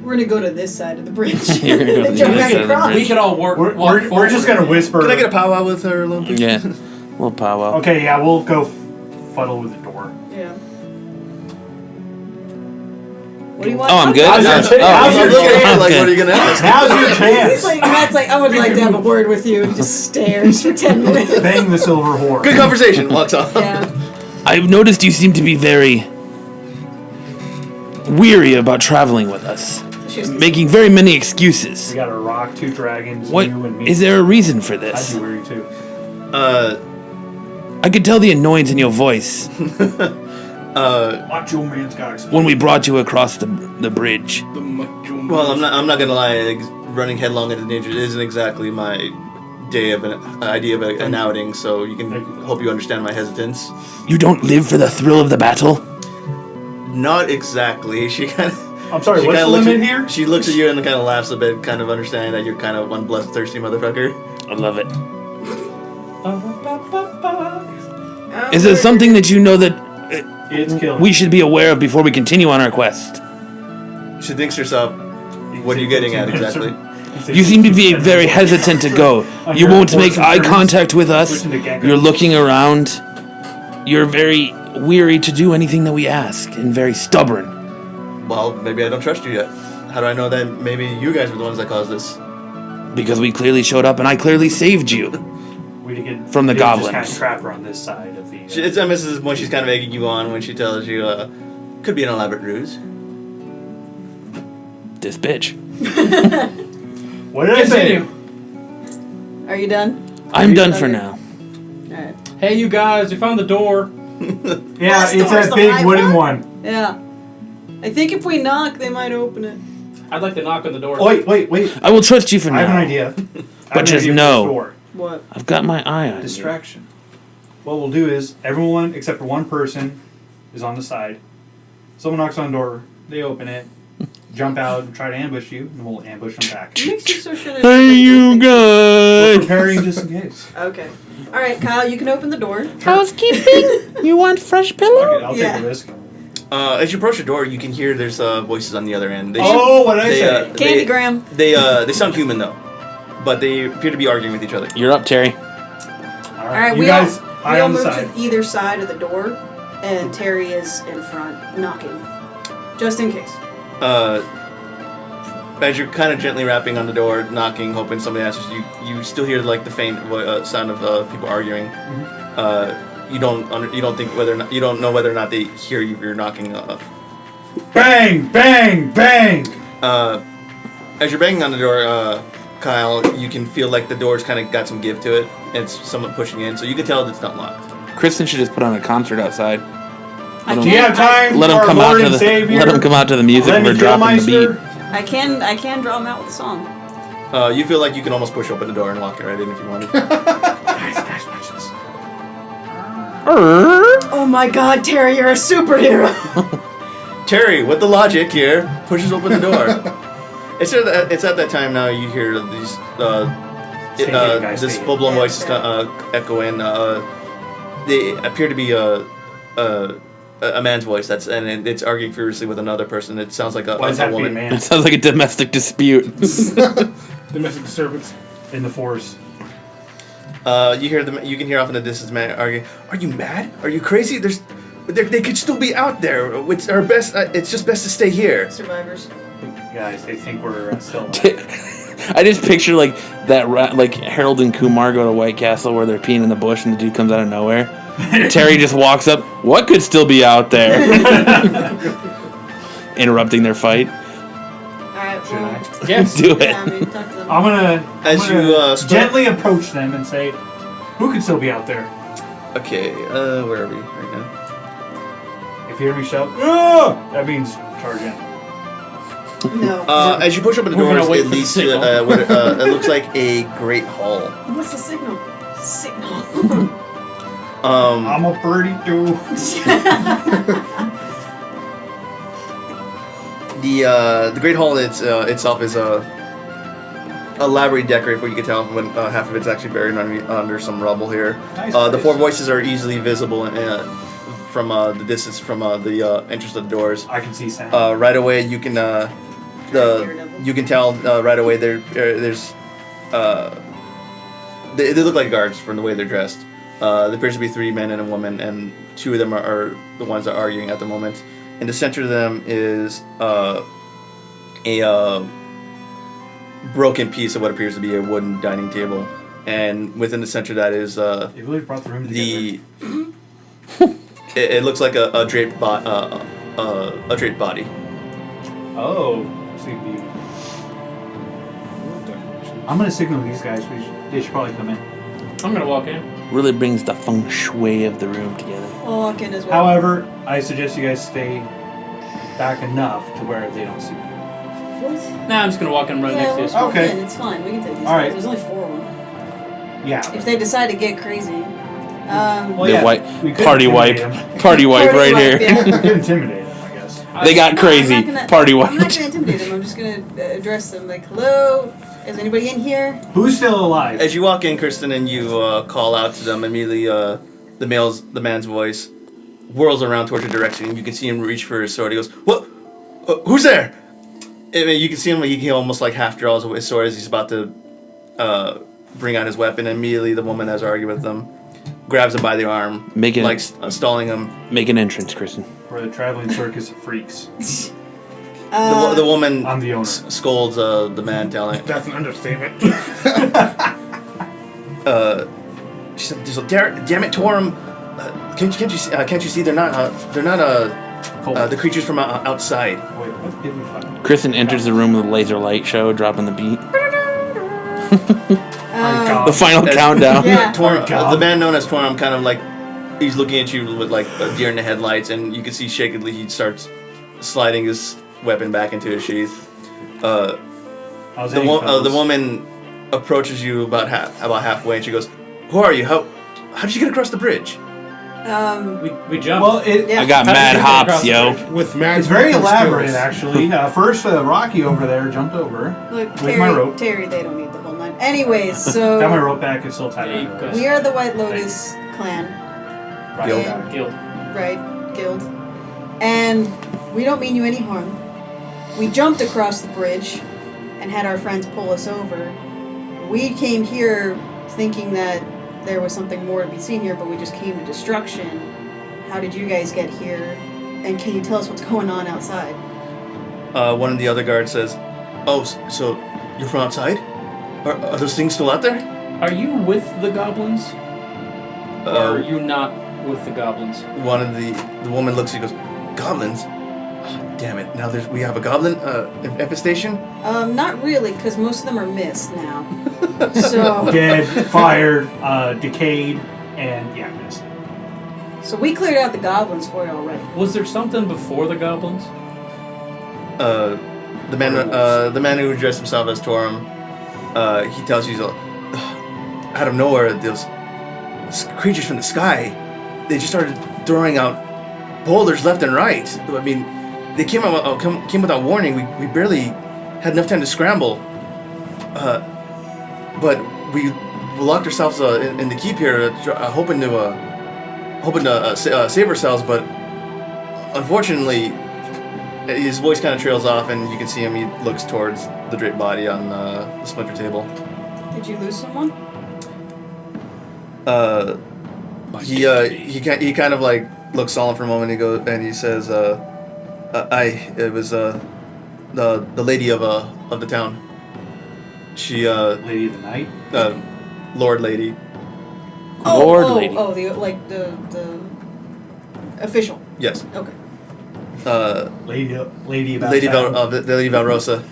S4: We're gonna go to this side of the bridge.
S1: You're gonna go to the
S4: Jump
S1: other
S4: back
S1: side of the
S4: across.
S6: We could all walk
S3: We're
S6: forward.
S3: just gonna whisper.
S2: Can I get a powwow with her alone, please?
S1: Yeah. We'll powwow.
S3: Okay, yeah, we'll go fuddle with the door.
S4: Yeah. What do you want?
S1: Oh, I'm good?
S3: How's your
S1: Oh,
S3: cha- how's
S2: I'm
S3: your
S2: looking at
S3: chance?
S2: you like,
S1: Okay.
S2: what are you gonna ask?
S3: Now's your
S4: He's
S3: chance.
S4: like, Matt's like, I would like to have a word with you, and just stares for 10 minutes.
S3: Bang the silver whore.
S2: Good conversation. Walks off.
S4: Yeah.
S1: I've noticed you seem to be very weary about traveling with us,
S4: She's
S1: making very many
S3: We
S1: excuses.
S3: got a rock, 2 dragons,
S1: What
S3: you and me.
S1: is there a reason for
S3: I'd
S1: this?
S3: be weary too.
S1: I could tell the annoyance in your voice
S3: Macho man's got explode.
S1: when we brought you across the bridge.
S5: The macho
S2: Well, I'm not gonna lie. Running headlong into danger isn't exactly my day of an idea of an outing. So you can hope you understand my hesitance.
S1: You don't live for the thrill of the battle?
S2: Not exactly. She kind of.
S3: I'm sorry, what's the limit here?
S2: She looks at you and kind of laughs a bit, kind of understanding that you're kind of one bloodthirsty motherfucker.
S1: I love it.
S4: Oh,
S1: Is there something that you know that
S3: It's killing.
S1: we should be aware of before we continue on our quest?
S2: She thinks to herself, "What are you getting at exactly?"
S1: You seem to be very hesitant to go. You won't make eye contact with us. You're looking around. You're very weary to do anything that we ask and very stubborn.
S2: Well, maybe I don't trust you yet. How do I know that maybe you guys were the ones that caused this?
S1: Because we clearly showed up and I clearly saved you.
S3: We did get
S1: From the
S3: they just
S1: goblins.
S3: kind of trap her on this side of the.
S2: It's this is when she's kind of egging you on when she tells you, could be an elaborate ruse.
S1: This bitch.
S3: What did I say?
S6: Continue.
S4: Are you done?
S1: I'm done for now.
S4: Alright.
S6: Hey, you guys, we found the door.
S3: Yeah,
S4: This
S3: it's
S4: door's
S3: that
S4: the
S3: big
S4: right
S3: wooden
S4: one?
S3: one.
S4: Yeah. I think if we knock, they might open it.
S6: I'd like to knock on the door.
S3: Oh, wait.
S1: I will trust you for
S3: I have an
S1: now.
S3: idea.
S1: But just know.
S4: What?
S1: I've got my eye on you.
S3: Distraction. What we'll do is everyone except for one person is on the side. Someone knocks on the door, they open it, jump out and try to ambush you, and we'll ambush them back.
S4: What makes you so sure there's
S1: Are you
S3: We're
S1: good?
S3: preparing just in case.
S4: Okay. Alright, Kyle, you can open the door.
S1: Housekeeping? You want fresh pillow?
S3: Okay, I'll
S4: Yeah.
S3: take a risk.
S2: As you approach the door, you can hear there's voices on the other end. They
S3: Oh, what did I
S2: they,
S3: say?
S4: Candygram.
S2: They sound human though, but they appear to be arguing with each other.
S1: You're up, Terry.
S4: Alright,
S3: you
S4: we
S3: guys,
S4: all
S3: eye on the
S4: move
S3: side.
S4: to either side of the door, and Terry is in front, knocking. Just in case.
S2: As you're kind of gently rapping on the door, knocking, hoping somebody answers, you still hear like the faint sound of people arguing. You don't think whether or not, you don't know whether or not they hear you. You're knocking.
S3: Bang, bang, bang!
S2: As you're banging on the door, Kyle, you can feel like the door's kind of got some give to it. And it's someone pushing in, so you can tell that it's not locked.
S1: Kristen should just put on a concert outside.
S4: I
S3: Do you have time
S1: Let
S3: for
S1: him
S3: our
S1: come
S3: Lord
S1: out to
S3: and
S1: the.
S3: Savior?
S1: Let him come out to the music.
S3: Let
S1: We're
S3: me
S1: dropping the
S3: Killmeister?
S1: beat.
S4: I can draw him out with a song.
S2: You feel like you can almost push open the door and walk it right in if you wanted.
S3: Guys, watch this.
S4: Oh my god, Terry, you're a superhero!
S2: Terry, with the logic here, pushes open the door. It's at that time now you hear these this full blown voices echo in. They appear to be a man's voice. And it's arguing furiously with another person. It sounds like
S3: Why does that
S2: a
S3: have to be a
S2: woman.
S3: man?
S1: It sounds like a domestic dispute.
S5: Domestic disturbance.
S3: In the force.
S2: You hear them. You can hear off in the distance man arguing. Are you mad? Are you crazy? They could still be out there. It's our best. It's just best to stay here.
S4: Survivors.
S3: Guys, they think we're still alive.
S1: I just picture like that, like Harold and Kumar go to White Castle where they're peeing in the bush and the dude comes out of nowhere. Terry just walks up. What could still be out there? Interrupting their fight.
S4: Alright,
S3: Should
S4: well.
S3: I?
S6: Yes.
S1: Do it.
S4: Yeah, I mean, talk to them.
S3: I'm gonna
S2: As you
S3: gently approach them and say, who could still be out there?
S2: Okay. Where are we right now?
S3: If you hear me shout, "Ah!" that means charge in.
S4: No.
S2: As you push open the
S6: We're gonna
S2: doors,
S6: wait
S2: it
S6: for the
S2: leads to
S6: signal.
S2: it looks like a great hall.
S4: What's the signal? Signal.
S3: I'm a birdie too.
S2: The great hall itself is elaborate decorate, what you can tell when half of it's actually buried under some rubble here.
S3: Nice
S2: The
S3: place.
S2: 4 voices are easily visible from the distance from the entrance of the doors.
S3: I can see sound.
S2: Right away, you can you can tell right away there's they look like guards from the way they're dressed. There appears to be 3 men and a woman, and 2 of them are the ones that are arguing at the moment. In the center of them is a broken piece of what appears to be a wooden dining table, and within the center of that is
S3: It really brought the room together.
S2: it looks like a draped body.
S3: Oh, Sleep Beauty. I'm gonna signal these guys. They should probably come in.
S6: I'm gonna walk in.
S1: Really brings the feng shui of the room together.
S4: I'll walk in as well.
S3: However, I suggest you guys stay back enough to where they don't see you.
S4: What?
S6: Nah, I'm just gonna walk in right
S4: Yeah,
S6: next to
S4: we'll
S6: you.
S4: just walk
S3: Okay.
S4: in. It's fine. We can take these
S3: All
S4: guys.
S3: right.
S4: There's only 4 of them.
S3: Yeah.
S4: If they decide to get crazy.
S3: Well,
S1: The
S3: yeah,
S1: white
S3: we could
S1: party wipe,
S3: intimidate 'em.
S1: party wipe
S4: Party
S1: right
S4: wipe,
S1: here.
S4: yeah.
S3: We could intimidate them, I guess.
S1: They got
S4: No,
S1: crazy.
S4: I'm not gonna-
S1: Party
S4: I'm not
S1: wipe.
S4: going to intimidate them. I'm just going to address them like, hello? Is anybody in here?
S3: Who's still alive?
S2: As you walk in, Kristen, and you call out to them, immediately the man's voice whirls around towards your direction, and you can see him reach for his sword. He goes, "What? Who's there?" I mean, you can see him. He almost like half draws his sword as he's about to bring out his weapon. And immediately, the woman has argued with them, grabs him by the arm,
S1: Making
S2: like stalling him.
S1: Make an entrance, Kristen.
S3: We're the traveling circus of freaks.
S2: The woman
S3: I'm the owner.
S2: scolds the man, telling.
S5: That's an understatement.
S2: She said, "Damn it, Torum! Can't you see they're not
S3: Cold.
S2: the creatures from outside."
S3: Wait, what did we find?
S1: Kristen enters the room with a laser light show, dropping the beat. The final countdown.
S4: Yeah.
S2: Torum,
S3: God.
S2: the man known as Torum, kind of like he's looking at you with like a deer in the headlights, and you can see shakily he starts sliding his weapon back into his sheath.
S3: I was
S2: The
S3: hanging, fellas.
S2: woman approaches you about halfway, and she goes, "Who are you? How did you get across the bridge?"
S6: We jumped.
S3: Well, it,
S4: Yeah.
S1: I got
S6: How did
S1: mad
S6: you get
S1: hops,
S6: across the
S1: yo.
S6: bridge?
S5: With mad
S3: it's very
S5: skills.
S3: elaborate, actually. First, Rocky over there jumped over.
S4: Look,
S3: With my rope.
S4: Terry, they don't need the whole 9. Anyways, so
S3: Got my rope back. It's still tied
S6: Yeah, you
S3: around my
S6: could-
S3: wrist.
S4: we are the White Lotus clan,
S3: Right,
S2: Guild.
S3: got it.
S6: Guild.
S4: right? Guild. And we don't mean you any harm. We jumped across the bridge and had our friends pull us over. We came here thinking that there was something more to be seen here, but we just came to destruction. How did you guys get here? And can you tell us what's going on outside?
S2: One of the other guards says, "Oh, so you're from outside? Are those things still out there?"
S6: Are you with the goblins? Or are you not with the goblins?
S2: One of the woman looks and goes, "Goblins? Oh, damn it! Now we have a goblin infestation."
S4: Not really, because most of them are missed now. So,
S3: Dead, fired, decayed, and yeah, missed.
S4: so we cleared out the goblins for you already.
S6: Was there something before the goblins?
S2: The man who addressed himself as Torum, he tells you, out of nowhere, those creatures from the sky, they just started throwing out boulders left and right. I mean, they came without warning. We barely had enough time to scramble. But we locked ourselves in the keep here, hoping to save ourselves. But unfortunately, his voice kind of trails off, and you can see him. He looks towards the draped body on the splinter table.
S4: Did you lose someone?
S2: He kind of like looks solemn for a moment. He says, "It was the lady of the town. She
S3: Lady of the Night.
S2: Lord lady.
S1: Lady.
S4: Oh, the official.
S2: Yes.
S4: Okay.
S3: Lady about
S2: Lady
S3: town.
S2: the Lady Valrosa.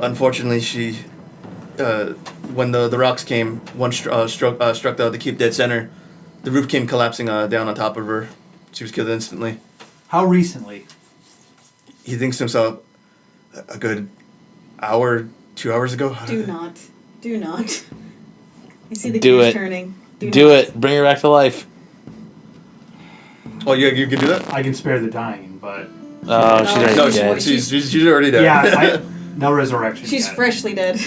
S2: Unfortunately, she when the rocks came, one struck the keep dead center. The roof came collapsing down on top of her. She was killed instantly.
S3: How recently?
S2: He thinks to himself, a good hour, 2 hours ago.
S4: Do not. I see the
S1: Do
S4: gears
S1: it.
S4: turning.
S1: Do it. Bring her back to life.
S2: Oh, you can do that?
S3: I can spare the dying, but
S1: Oh, she's already
S2: No,
S1: dead.
S2: she's already dead.
S3: yeah, no resurrection.
S4: She's
S3: yet.
S4: freshly dead.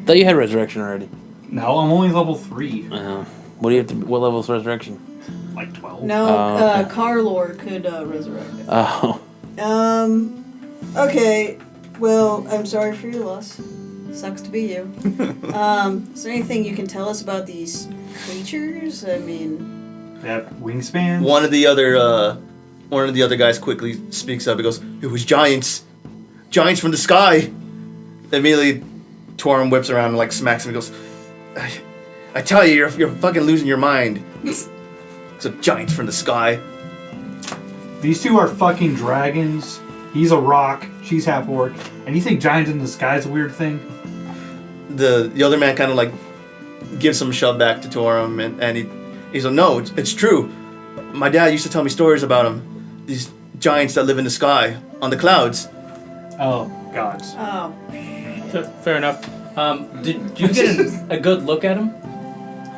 S1: Thought you had resurrection already.
S3: No, I'm only level 3.
S1: What do you have to? What level is resurrection?
S3: Like 12.
S4: No,
S1: Oh, okay.
S4: Carlor could resurrect it.
S1: Oh,
S4: Okay. Well, I'm sorry for your loss. Sucks to be you. Is there anything you can tell us about these creatures? I mean,
S3: They have wingspans.
S2: One of the other guys quickly speaks up. He goes, "It was giants, giants from the sky." Immediately, Torum whips around and like smacks him. He goes, "I tell you, you're fucking losing your mind." So giants from the sky.
S3: These two are fucking dragons. He's a rock. She's half orc. And you think giants in the sky is a weird thing?
S2: The other man kind of like gives some shove back to Torum, and he's like, "No, it's true. My dad used to tell me stories about them. These giants that live in the sky, on the clouds."
S3: Oh, gods.
S4: oh.
S6: Fair enough. Did you get a good look at them?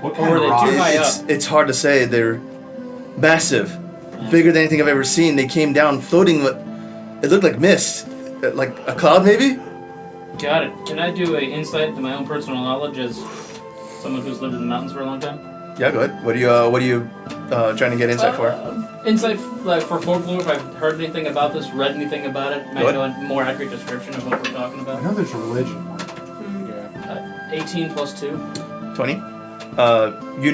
S3: What
S6: Or
S3: kind
S6: were
S3: of
S6: they
S3: rock?
S6: too high up?
S2: It's hard to say. They're massive, bigger than anything I've ever seen. They came down floating. It looked like mist, like a cloud maybe.
S6: Got it. Can I do a insight to my own personal knowledge as someone who's lived in the mountains for a long time?
S2: Yeah, go ahead. What are you trying to get insight for?
S6: Insight, like for folklore, if I've heard anything about this, read anything about it, might
S2: Good.
S6: know a more accurate description of what we're talking
S3: I
S6: about.
S3: know there's a religion.
S5: Yeah.
S6: 18 plus 2.
S2: 20. You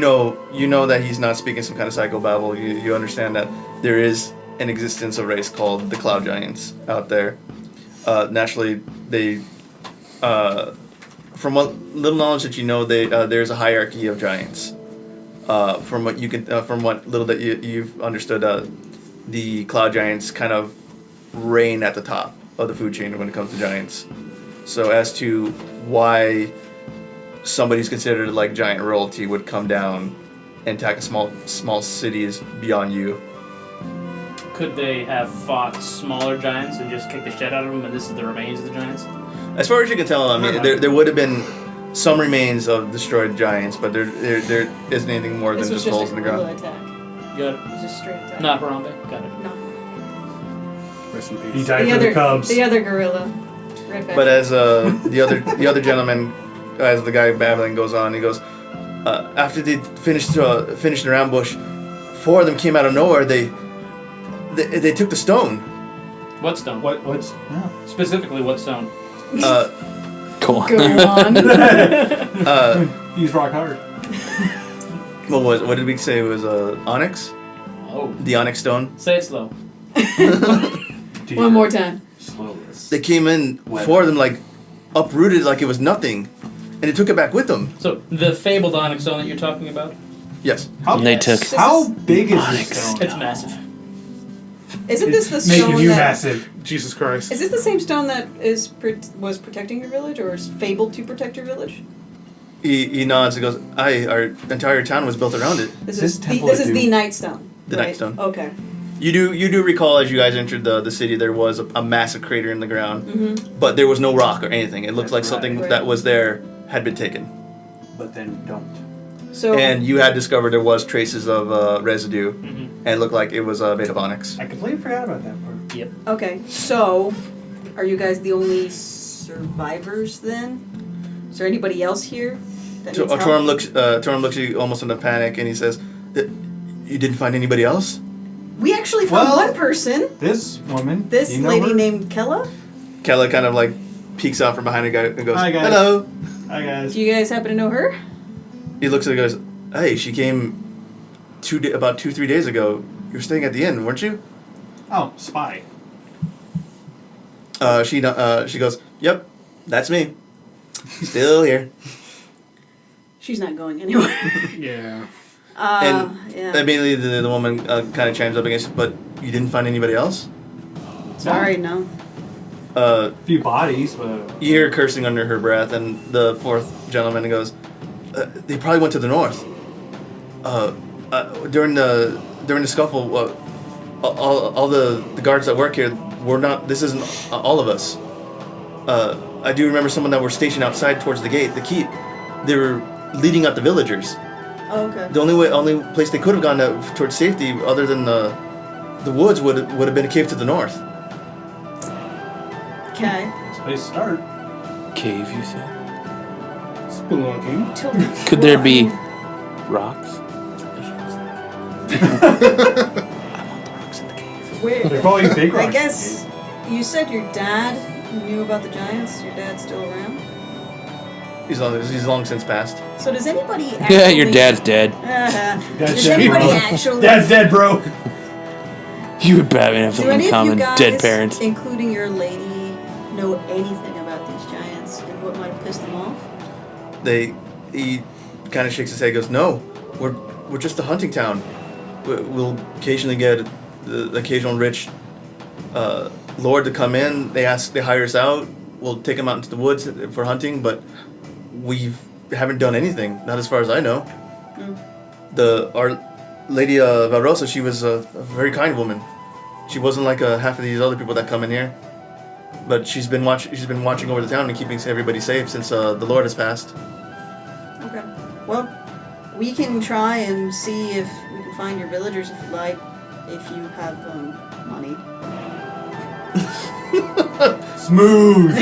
S2: know that he's not speaking some kind of psychobabble. You understand that there is an existence of race called the Cloud Giants out there. Naturally, they, from what little knowledge that you know, there's a hierarchy of giants. From what you can, from what little that you've understood, the Cloud Giants kind of reign at the top of the food chain when it comes to giants. So as to why somebody's considered like giant royalty would come down and attack a small cities beyond you.
S6: Could they have fought smaller giants and just kicked the shit out of them, and this is the remains of the giants?
S2: As far as you can tell, I mean, there would have been some remains of destroyed giants, but there isn't anything more
S4: This
S2: than
S4: was
S2: just holes
S4: just
S2: in
S4: a
S2: the
S4: guerrilla
S2: ground.
S4: attack.
S6: Got
S4: It was just straight attack.
S6: Not Harambe. Got it.
S4: No.
S5: Rest in
S3: He
S5: peace.
S3: died for the cubs.
S4: The other gorilla. Red
S2: But as the other gentleman, as the guy babbling goes on, he goes, after they finished their ambush, 4 of them came out of nowhere. They took the stone.
S6: What stone?
S3: What's... No.
S6: Specifically, what stone?
S1: go on.
S4: Go on.
S3: He's rock hard.
S2: What did we say? It was onyx?
S6: Oh.
S2: The onyx stone?
S6: Say it slow.
S4: One more time.
S3: Slowly.
S2: They came in, 4 of them, like, uprooted like it was nothing, and they took it back with them.
S6: So, the fabled onyx stone that you're talking about?
S2: Yes.
S3: How,
S1: They took.
S3: how big is
S1: Onyx.
S3: this stone?
S6: It's massive.
S4: Isn't this the
S3: It's making
S4: stone
S3: you
S4: that...
S3: massive.
S5: Jesus Christ.
S4: Is this the same stone that was protecting your village, or is fabled to protect your village?
S2: He nods and goes, "Aye, our entire town was built around it."
S4: This
S3: This
S4: is
S3: temple
S4: this
S3: is
S4: is the
S3: doomed.
S4: night stone.
S2: The
S4: right?
S2: night stone.
S4: Okay.
S2: You do recall as you guys entered the city, there was a massive crater in the ground,
S4: Mm-hmm.
S2: but there was no rock or anything. It looked like
S3: That's
S2: something
S4: right.
S2: that was there had been taken.
S3: But then don't.
S4: So
S2: And you had discovered there was traces of residue,
S6: Mm-hmm.
S2: and it looked like it was made of onyx.
S3: I completely forgot about that part.
S6: Yep.
S4: okay. So, are you guys the only survivors then? Is there anybody else here that needs help?
S2: Torum looks at you almost in a panic, and he says, "You didn't find anybody else?"
S4: We actually found
S3: Well-
S4: one person.
S3: This woman.
S4: This
S3: you know
S4: lady
S3: her?
S4: named Kella.
S2: Kella kind of like peeks out from behind a guy and goes,
S3: Hi, guys.
S2: "Hello."
S3: Hi, guys.
S4: Do you guys happen to know her?
S2: He looks at it and goes, "Hey, she came about 2-3 days ago. You were staying at the inn, weren't you?"
S3: Oh, spy.
S2: She goes, "Yep, that's me. Still here."
S4: She's not going anywhere.
S5: Yeah.
S2: And
S4: yeah.
S2: immediately the woman kind of chimes up against, "But you didn't find anybody else?"
S4: Sorry, no.
S3: A few bodies, but...
S2: You hear cursing under her breath, and the 4th gentleman goes, "They probably went to the north. During the scuffle, all the guards that work here were not. This isn't all of us. I do remember someone that were stationed outside towards the gate, the keep. They were leading out the villagers.
S4: Oh, okay.
S2: The only place they could have gone towards safety, other than the woods, would have been a cave to the north."
S4: Okay.
S3: It's a place to start.
S1: Cave, you said?
S5: Spelunking.
S1: Could there be rocks?
S4: Where?
S3: They're probably big rocks.
S4: I guess you said your dad knew about the giants. Your dad's still around.
S2: He's long since passed.
S4: So does anybody actually...
S1: Yeah, your dad's dead.
S3: Dad's
S4: does
S3: dead,
S4: anybody
S3: bro.
S4: actually...
S3: Dad's dead, bro.
S1: You and Batman have
S4: Do
S1: something
S4: any
S1: in
S4: of you
S1: common.
S4: guys,
S1: Dead parents.
S4: including your lady, know anything about these giants and what might have pissed them off?
S2: He kind of shakes his head. Goes, no, we're just a hunting town. We'll occasionally get the occasional rich lord to come in. They hire us out. We'll take them out into the woods for hunting, but we haven't done anything. Not as far as I know. Our lady Valrosa, she was a very kind woman. She wasn't like half of these other people that come in here. But she's been watching over the town and keeping everybody safe since the Lord has passed.
S4: Okay. Well, we can try and see if we can find your villagers if you like, if you have money.
S3: Smooth.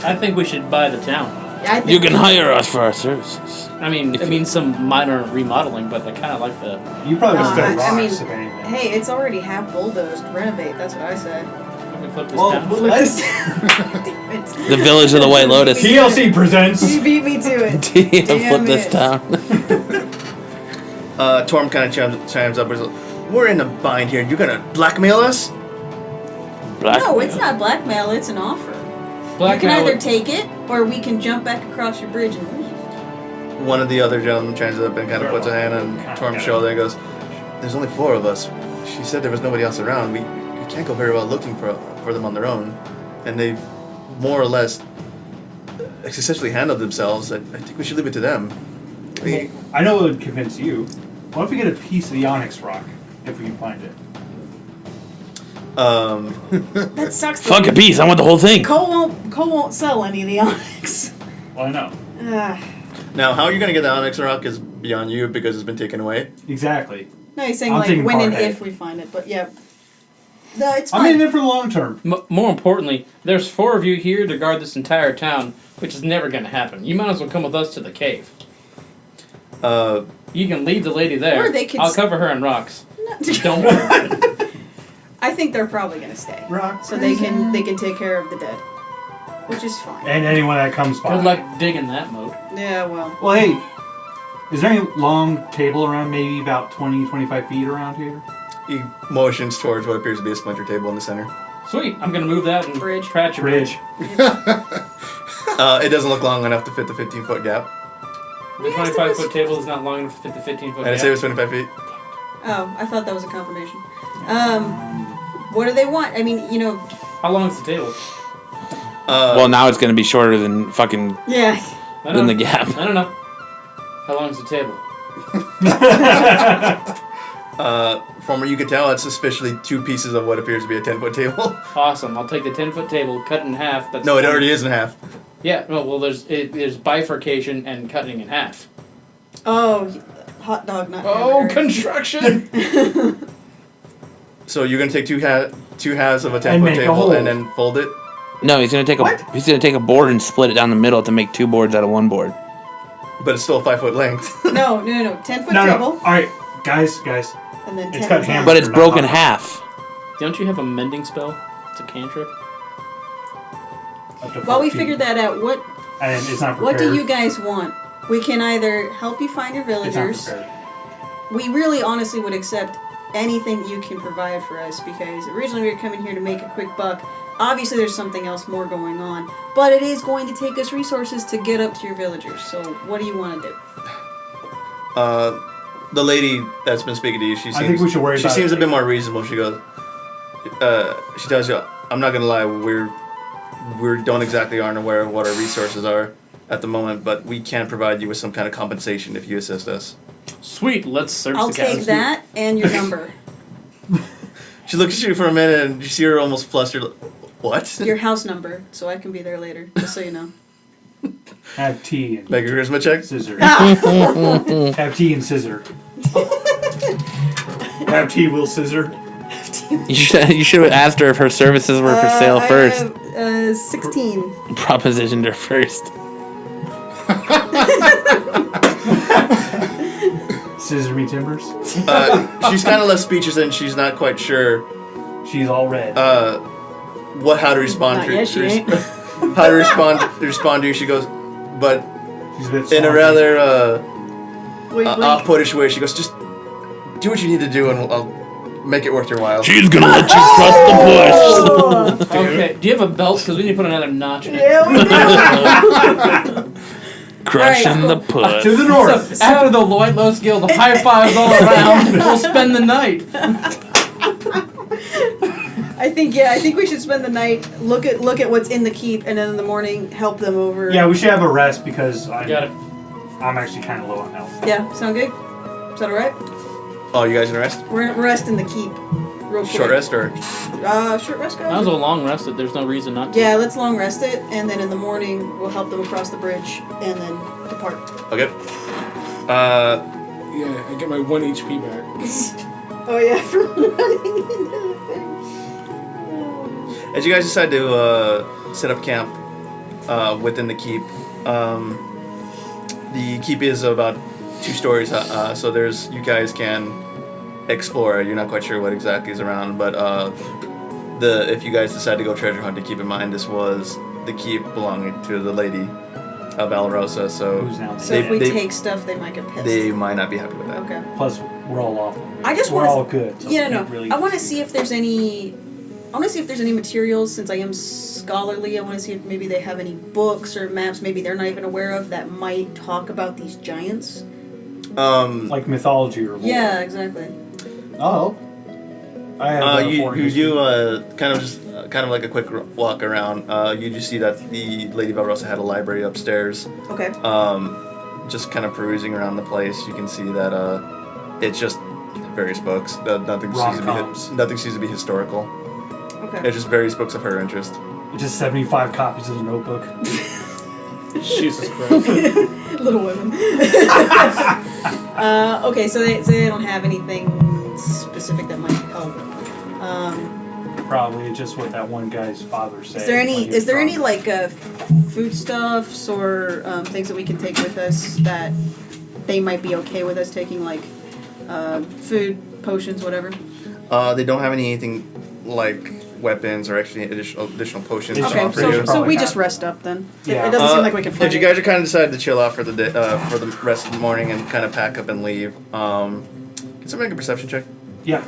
S6: I think we should buy the town.
S4: Yeah, I think
S1: You can hire us for our services.
S6: I mean some minor remodeling, but I kind of like the.
S3: You probably would fit
S4: I
S3: rocks
S4: mean,
S3: if anything.
S4: hey, it's already half bulldozed. Renovate. That's what I said.
S6: We can flip this
S3: Well,
S6: down.
S4: Flip
S3: let's-
S4: this down. Damn it.
S1: The Village of the White Lotus.
S3: TLC presents.
S4: You beat me to it.
S1: Flip
S4: Damn
S1: this
S4: it.
S1: town.
S2: Torm kind of chimes up. He's like, we're in a bind here. You're gonna blackmail us?
S4: No, it's not blackmail. It's an offer. You can either take it, or we can jump back across your bridge and leave.
S2: One of the other gentlemen chimes up and kind of puts a hand on Torm's shoulder and goes, there's only 4 of us. She said there was nobody else around. We can't go very well looking for them on their own. And they've more or less successfully handled themselves. I think we should leave it to them.
S3: I know it would convince you. What if we get a piece of the onyx rock, if we can find it?
S4: That sucks.
S1: Fuck a piece. I want the whole thing.
S4: Cole won't sell any of the onyx.
S3: Well, I know.
S2: Now, how you're going to get the onyx rock is beyond you because it's been taken away.
S3: Exactly.
S4: No, he's saying
S3: I'm
S4: like
S3: thinking
S4: when
S3: far
S4: and
S3: ahead.
S4: if we find it, but yeah. No, it's
S3: I'm
S4: fine.
S3: in it for the long term.
S6: More importantly, there's 4 of you here to guard this entire town, which is never going to happen. You might as well come with us to the cave. You can leave the lady there.
S4: Or they could
S6: I'll cover her in rocks.
S4: No.
S6: Don't worry.
S4: I think they're probably gonna stay,
S3: Rock.
S4: so they can take care of the dead, which is fine.
S3: And anyone that comes by.
S6: Good luck digging that moat.
S4: Yeah, well,
S3: Well, hey, is there any long table around, maybe about 20, 25 feet around here?
S2: He motions towards what appears to be a splinter table in the center.
S6: Sweet. I'm going to move that and
S4: Bridge.
S6: patch your bridge.
S2: It doesn't look long enough to fit the 15-foot gap.
S6: The 25-foot table is not long enough to fit the 15-foot
S2: And I say it was 25 feet.
S4: oh, I thought that was a confirmation. What do they want? I mean,
S6: How long is the table?
S1: Well, now it's going to be shorter than fucking
S4: yeah.
S6: I
S1: than
S6: don't
S1: the gap.
S6: I don't know. How long is the table?
S2: From where you can tell, it's officially 2 pieces of what appears to be a 10-foot table.
S6: Awesome. I'll take the 10-foot table, cut it in half. That's
S2: No, it
S6: 20.
S2: already is in half.
S6: Yeah. Well, there's bifurcation and cutting in half.
S4: Oh, hot dog, not
S6: Oh,
S4: hamburger.
S6: construction!
S2: So you're gonna take two halves of a
S3: And
S2: 10-foot
S3: make a
S2: table
S3: hole.
S2: and then fold it.
S1: No, he's going to take a board and split it down the middle to make 2 boards out of 1 board.
S2: But it's still a 5-foot length.
S4: No. 10-foot
S3: No.
S4: table,
S3: All right, guys.
S4: and then
S3: It's
S4: 10
S3: got
S4: is
S3: hamburger.
S1: But it's
S3: not
S1: broken
S3: hot.
S1: half.
S6: Don't you have a mending spell? It's a cantrip.
S3: Up to
S4: While we
S3: 14.
S4: figured that out, what
S3: And it's not prepared.
S4: what do you guys want? We can either help you find your
S3: It's not
S4: villagers.
S3: prepared.
S4: We really honestly would accept anything you can provide for us because originally we were coming here to make a quick buck. Obviously there's something else more going on, but it is going to take us resources to get up to your villagers. So what do you want to do?
S2: The lady that's been speaking to you, she
S3: I think we should worry
S2: she
S3: about
S2: seems
S3: it
S2: a bit
S3: later.
S2: more reasonable. She goes, she tells you, I'm not gonna lie, we don't exactly aren't aware of what our resources are at the moment, but we can provide you with some kind of compensation if you assist us.
S6: Sweet. Let's search
S4: I'll
S6: the cabin.
S4: take that and your number.
S2: She looks at you for a minute and you see her almost flustered. What?
S4: Your house number, so I can be there later, just so you know.
S3: Have tea and
S2: Make a charisma check.
S3: scissor.
S4: Ah!
S3: Have tea and scissor. Have tea, will scissor.
S1: You should have asked her if her services were for sale first.
S4: I have, 16.
S1: Propositioned her first.
S3: Scissor me timbers.
S2: She's kind of left speechless and she's not quite sure
S3: She's all red.
S2: how to respond.
S4: Not yet, she ain't.
S2: How to respond to you. She goes, but
S3: She's a bit
S2: in a
S3: sloppy.
S2: rather
S4: Wink, wink.
S2: off-putish way, she goes, just do what you need to do and I'll make it worth your while.
S1: She's gonna let you cross the bush.
S6: Okay. Do you have a belt? Because we need to put another notch in it.
S4: Yeah, we do.
S1: Crushing the push.
S3: To the north.
S6: So after the White Lotus Guild, high fives all around. We'll spend the night.
S4: I think we should spend the night, look at what's in the keep, and then in the morning help them over.
S3: Yeah, we should have a rest because
S6: Got it.
S3: I'm actually kind of low on health.
S4: Yeah, sound good? Is that alright?
S2: Oh, you guys gonna rest?
S4: We're gonna rest in the keep. Real quick.
S2: Short rest or?
S4: Short rest, guys?
S6: Might as well long rest it. There's no reason not to.
S4: Yeah, let's long rest it, and then in the morning we'll help them across the bridge, and then depart.
S2: Okay.
S5: Yeah, I get my 1 HP back.
S4: Oh yeah, for running into the thing.
S2: As you guys decide to set up camp within the keep, the keep is about 2 stories, so you guys can explore. You're not quite sure what exactly is around, but if you guys decide to go treasure hunting, keep in mind this was the keep belonging to the lady of Valorosa, so
S3: Who's now
S4: So if we
S2: they-
S4: take stuff, they might get pissed.
S2: they might not be happy with that.
S4: Okay.
S3: Plus, we're all awful.
S4: I just
S3: we're
S4: wanna-
S3: all good. So
S4: Yeah,
S3: we
S4: no.
S3: can't really-
S4: I want to see if there's any. I want to see if there's any materials. Since I am scholarly, I want to see if maybe they have any books or maps. Maybe they're not even aware of that might talk about these giants.
S3: like mythology or lore.
S4: Yeah, exactly.
S3: Oh. I have
S2: You
S3: foreign
S2: do
S3: history.
S2: kind of like a quick walk around. You just see that the Lady Valrosa had a library upstairs.
S4: Okay.
S2: Just kind of perusing around the place, you can see that it's just various books. Nothing seems to be historical.
S4: Okay.
S2: It's just various books of her interest.
S3: Just 75 copies of the notebook.
S5: Jesus Christ.
S4: Little Women. Okay, so they don't have anything specific that might help.
S3: Probably just what that one guy's father said.
S4: Is there
S3: when he
S4: any?
S3: was
S4: Is there any
S3: drunk.
S4: like foodstuffs or things that we can take with us that they might be okay with us taking, like food, potions, whatever?
S2: They don't have anything like weapons or actually additional potions to
S4: Okay,
S2: offer you.
S4: so
S3: Probably
S4: we
S3: have.
S4: just rest up then.
S3: Yeah.
S4: It doesn't seem like we can find
S2: If you guys are kind of decided to chill out for the day, for the rest of the morning and kind of pack up and leave, can someone make a perception check?
S3: Yeah.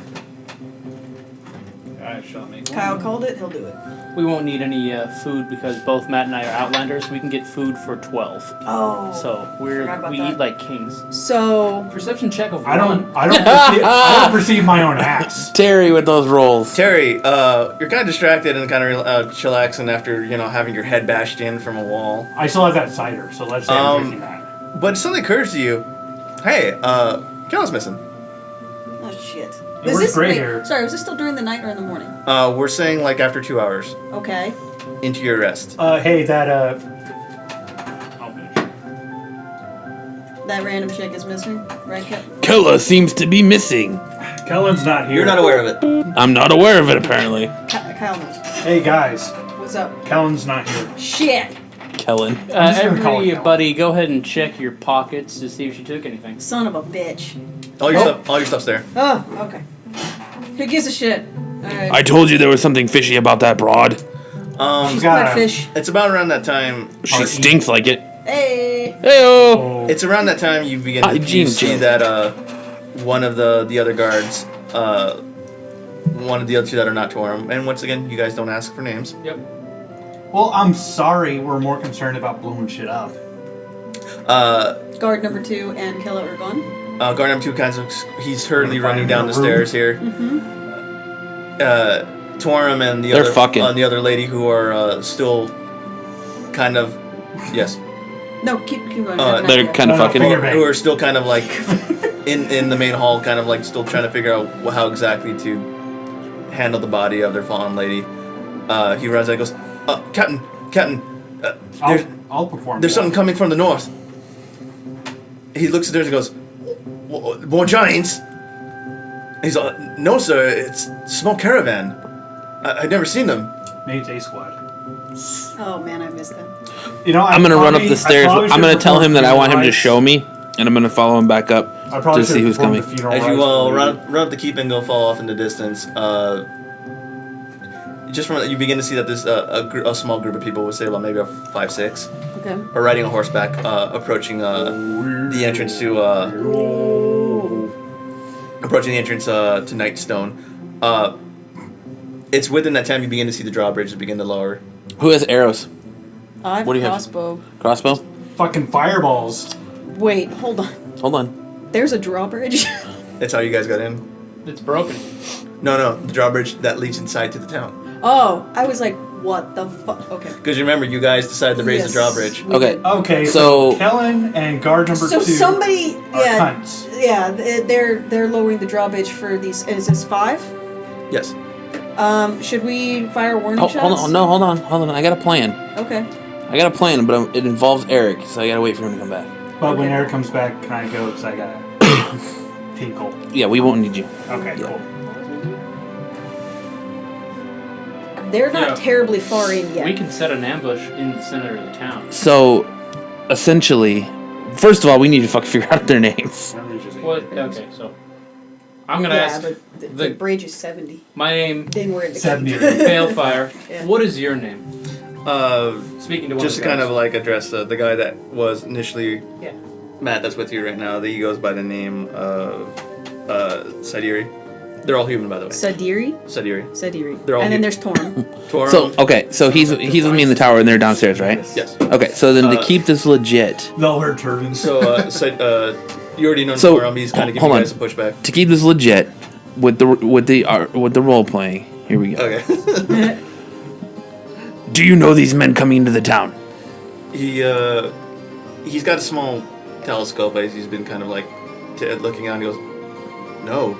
S3: I shall make one.
S4: Kyle called it. He'll do it.
S6: We won't need any food because both Matt and I are Outlanders. We can get food for 12.
S4: Oh.
S6: So
S4: Forgot about
S6: we
S4: that.
S6: eat like kings.
S4: So
S6: Perception check of
S3: I
S6: one.
S3: don't perceive my own ass.
S1: Terry with those rolls.
S2: Terry, you're kind of distracted and kind of chillaxing after having your head bashed in from a wall.
S3: I still have that cider, so let's say I'm drinking that.
S2: But something occurs to you. Hey, Kellen's missing.
S4: oh shit.
S3: It works great here.
S4: Sorry, was this still during the night or in the morning?
S2: We're saying like after 2 hours
S4: Okay.
S2: into your rest.
S3: Hey, that oh, bitch.
S4: That random chick is missing, right, Kip?
S1: Kella seems to be missing.
S3: Kellen's not here.
S2: You're not aware of it.
S1: I'm not aware of it, apparently.
S4: Kyle knows.
S3: Hey guys,
S4: What's up?
S3: Kellen's not here.
S4: Shit!
S1: Kellen.
S3: I'm just gonna call it Kellen.
S6: Everybody, go ahead and check your pockets to see if she took anything.
S4: Son of a bitch.
S2: All your stuff's there.
S4: Oh, okay. Who gives a shit? Alright.
S1: I told you there was something fishy about that broad.
S4: She's
S3: got
S4: wet fish.
S2: It's about around that time.
S1: She stinks like it.
S4: Hey!
S1: Heyo.
S3: Oh,
S2: It's around that time you begin to
S1: Hygiene
S2: see
S1: check.
S2: that one of the other guards, one of the other two that are not Torum, and once again, you guys don't ask for names.
S6: Yep.
S3: well, I'm sorry. We're more concerned about blowing shit up.
S4: Guard number 2 and Killa are gone.
S2: Guard number 2 he's hurriedly
S3: Wanna find
S2: running
S3: him
S2: down
S3: in
S2: the
S3: a room?
S2: stairs here. Torum and the
S1: They're
S2: other
S1: fucking.
S2: the other lady who are still kind of
S4: No, keep going.
S1: They're kind of
S3: No,
S1: fucking.
S3: finger bang.
S2: who are still kind of like in the main hall, kind of like still trying to figure out how exactly to handle the body of their fallen lady. He runs out and goes, Captain,
S3: I'll perform.
S2: there's
S3: that.
S2: something coming from the north. He looks at theirs and goes, more giants? He's no sir, it's a small caravan. I've never seen them.
S3: Maybe it's A Squad.
S4: Oh man, I missed them.
S3: You know,
S1: I'm gonna run up the stairs. I'm gonna tell him that I want him to show me, and I'm gonna follow him back up to see who's coming.
S2: As you run up the keep and go fall off in the distance, just from you begin to see that this a small group of people, would say about maybe a 5, 6,
S4: Okay.
S2: are riding on horseback, approaching the entrance to Nightstone. It's within that time you begin to see the drawbridges begin to lower.
S1: Who has arrows?
S4: I have
S1: What do you have?
S4: crossbow.
S1: Crossbow?
S3: Fucking fireballs.
S4: Wait, hold on.
S1: Hold on.
S4: There's a drawbridge.
S2: That's how you guys got in.
S6: It's broken.
S2: No, the drawbridge that leads inside to the town.
S4: Oh, I was like, what the fuck? Okay.
S2: Because you remember, you guys decided to raise
S4: Yes,
S2: the drawbridge.
S4: we
S1: Okay.
S4: did.
S3: Okay,
S1: So-
S3: so Kellen and guard number
S4: So
S3: 2
S4: somebody,
S3: are
S4: yeah,
S3: cunts.
S4: yeah, they're lowering the drawbridge for these. Is this 5?
S2: Yes.
S4: Should we fire warning shots?
S1: Hold on. No, hold on. I got a plan.
S4: Okay.
S1: I got a plan, but it involves Eric, so I gotta wait for him to come back.
S3: But when
S4: Okay.
S3: Eric comes back, can I go? Because I got tinkle.
S1: Yeah, we won't need you.
S3: Okay,
S1: Yeah.
S3: cool.
S4: They're not
S6: Yeah.
S4: terribly far in yet.
S6: We can set an ambush in the center of the town.
S1: So, essentially, first of all, we need to figure out their names.
S6: What? Okay, so I'm gonna
S4: yeah,
S6: ask.
S4: but the
S6: the-
S4: bridge is 70.
S6: My name,
S4: Then we're in the
S3: 70.
S6: Balefire.
S4: Yeah.
S6: What is your name? Speaking to one
S2: Just
S6: of
S2: to
S6: the
S2: kind
S6: guys.
S2: of like address the guy that was initially
S4: Yeah.
S2: Matt, that's with you right now. He goes by the name of Sadiri. They're all human, by the way.
S4: Sadiri?
S2: Sadiri.
S4: Sadiri.
S2: They're all
S4: And then
S2: hu-
S4: there's Torm.
S2: Torum.
S1: So, okay, so he's with me in the tower, and they're downstairs, right?
S2: Yes.
S1: Okay, so then to
S2: Uh,
S1: keep this legit,
S3: They'll wear turbans.
S2: So, you already know
S1: So,
S2: Torum. He's kind of giving
S1: hold
S2: you
S1: on.
S2: guys a pushback.
S1: to keep this legit, with the role playing, here we go.
S2: Okay.
S1: Do you know these men coming into the town?
S2: He's got a small telescope. As he's been kind of like looking out. And he goes, "No,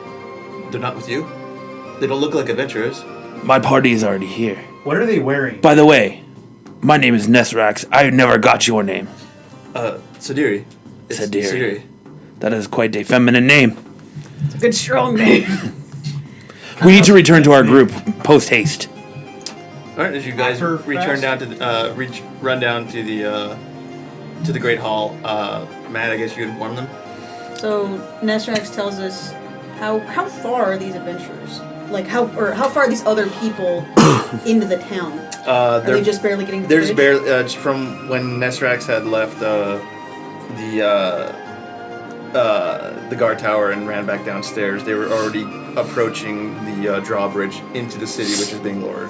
S2: they're not with you. They don't look like adventurers."
S1: My party is already here.
S3: What are they wearing?
S1: By the way, my name is Nesrax. I never got your name.
S2: Sadiri. It's
S1: Sadiri. That is quite a feminine name.
S4: It's a good strong name.
S1: We need to return to our group post haste.
S2: All right, as you guys
S3: Hyper
S2: return
S3: fast.
S2: down to the, run down to the Great Hall, Matt, I guess you inform them.
S4: So Nesrax tells us how far are these adventurers? Like how far are these other people into the town? Are they just barely getting to the
S2: There's
S4: bridge?
S2: barely from when Nesrax had left the guard tower and ran back downstairs. They were already approaching the drawbridge into the city, which is being lowered.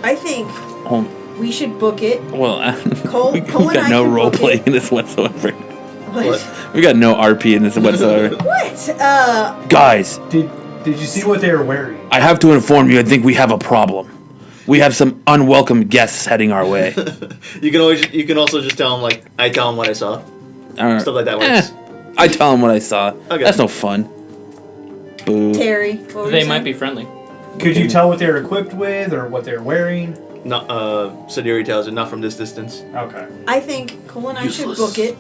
S4: I think
S1: Oh,
S4: we should book it.
S1: well,
S4: Cole
S1: we
S4: and
S1: got
S4: I
S1: no
S4: can
S1: role
S4: book
S1: playing
S4: it.
S1: in this whatsoever.
S4: What?
S1: We got no RP in this whatsoever.
S4: What?
S1: Guys,
S3: Did you see what they were wearing?
S1: I have to inform you, I think we have a problem. We have some unwelcome guests heading our way.
S2: You can also just tell them like I tell them what I saw. Stuff like that works.
S1: I tell them what I saw.
S2: Okay.
S1: That's no fun. Boo.
S4: Terry. What were
S6: They
S4: you
S6: might
S4: saying?
S6: be friendly.
S3: Could you tell what they were equipped with or what they're wearing?
S2: Not Sadiri tells you not from this distance.
S3: Okay.
S4: I think Cole and I should
S1: Useless.
S4: book it.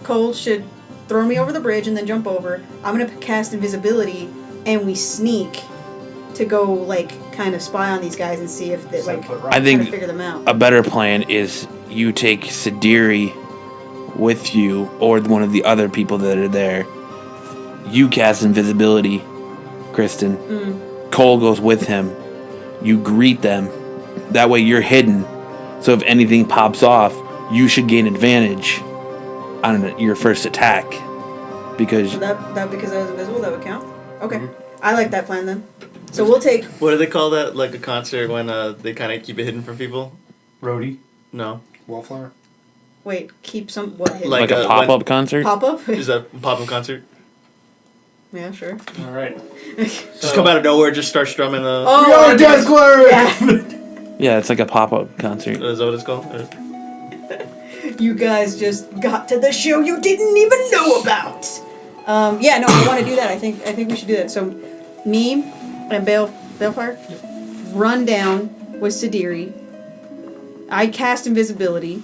S4: Cole should throw me over the bridge and then jump over. I'm gonna cast invisibility, and we sneak to go like kind of spy on these guys and see if they like
S3: Foot
S1: I
S3: right.
S1: think
S4: kind of figure them out.
S1: a better plan is you take Sadiri with you or one of the other people that are there. You cast invisibility, Kristen. Cole goes with him. You greet them. That way you're hidden. So if anything pops off, you should gain advantage on your first attack. Because
S4: So that because I was invisible, that would count. Okay, I like that plan then. So we'll take.
S2: What do they call that? Like a concert when they kind of keep it hidden from people?
S3: Roadie.
S2: No.
S5: Wallflower.
S4: Wait, keep some what hidden?
S2: Like,
S1: like a pop-up concert.
S4: Pop up.
S2: Is that a pop-up concert?
S4: Yeah, sure.
S6: All right.
S2: Just come out of nowhere, just start strumming the.
S4: Oh,
S3: a death cleric!
S4: yeah.
S1: Yeah, it's like a pop-up concert.
S2: Is that what it's called?
S4: You guys just got to the show you didn't even know about. Yeah, no, I want to do that. I think we should do that. So, me and Balefire run down with Sadiri. I cast invisibility,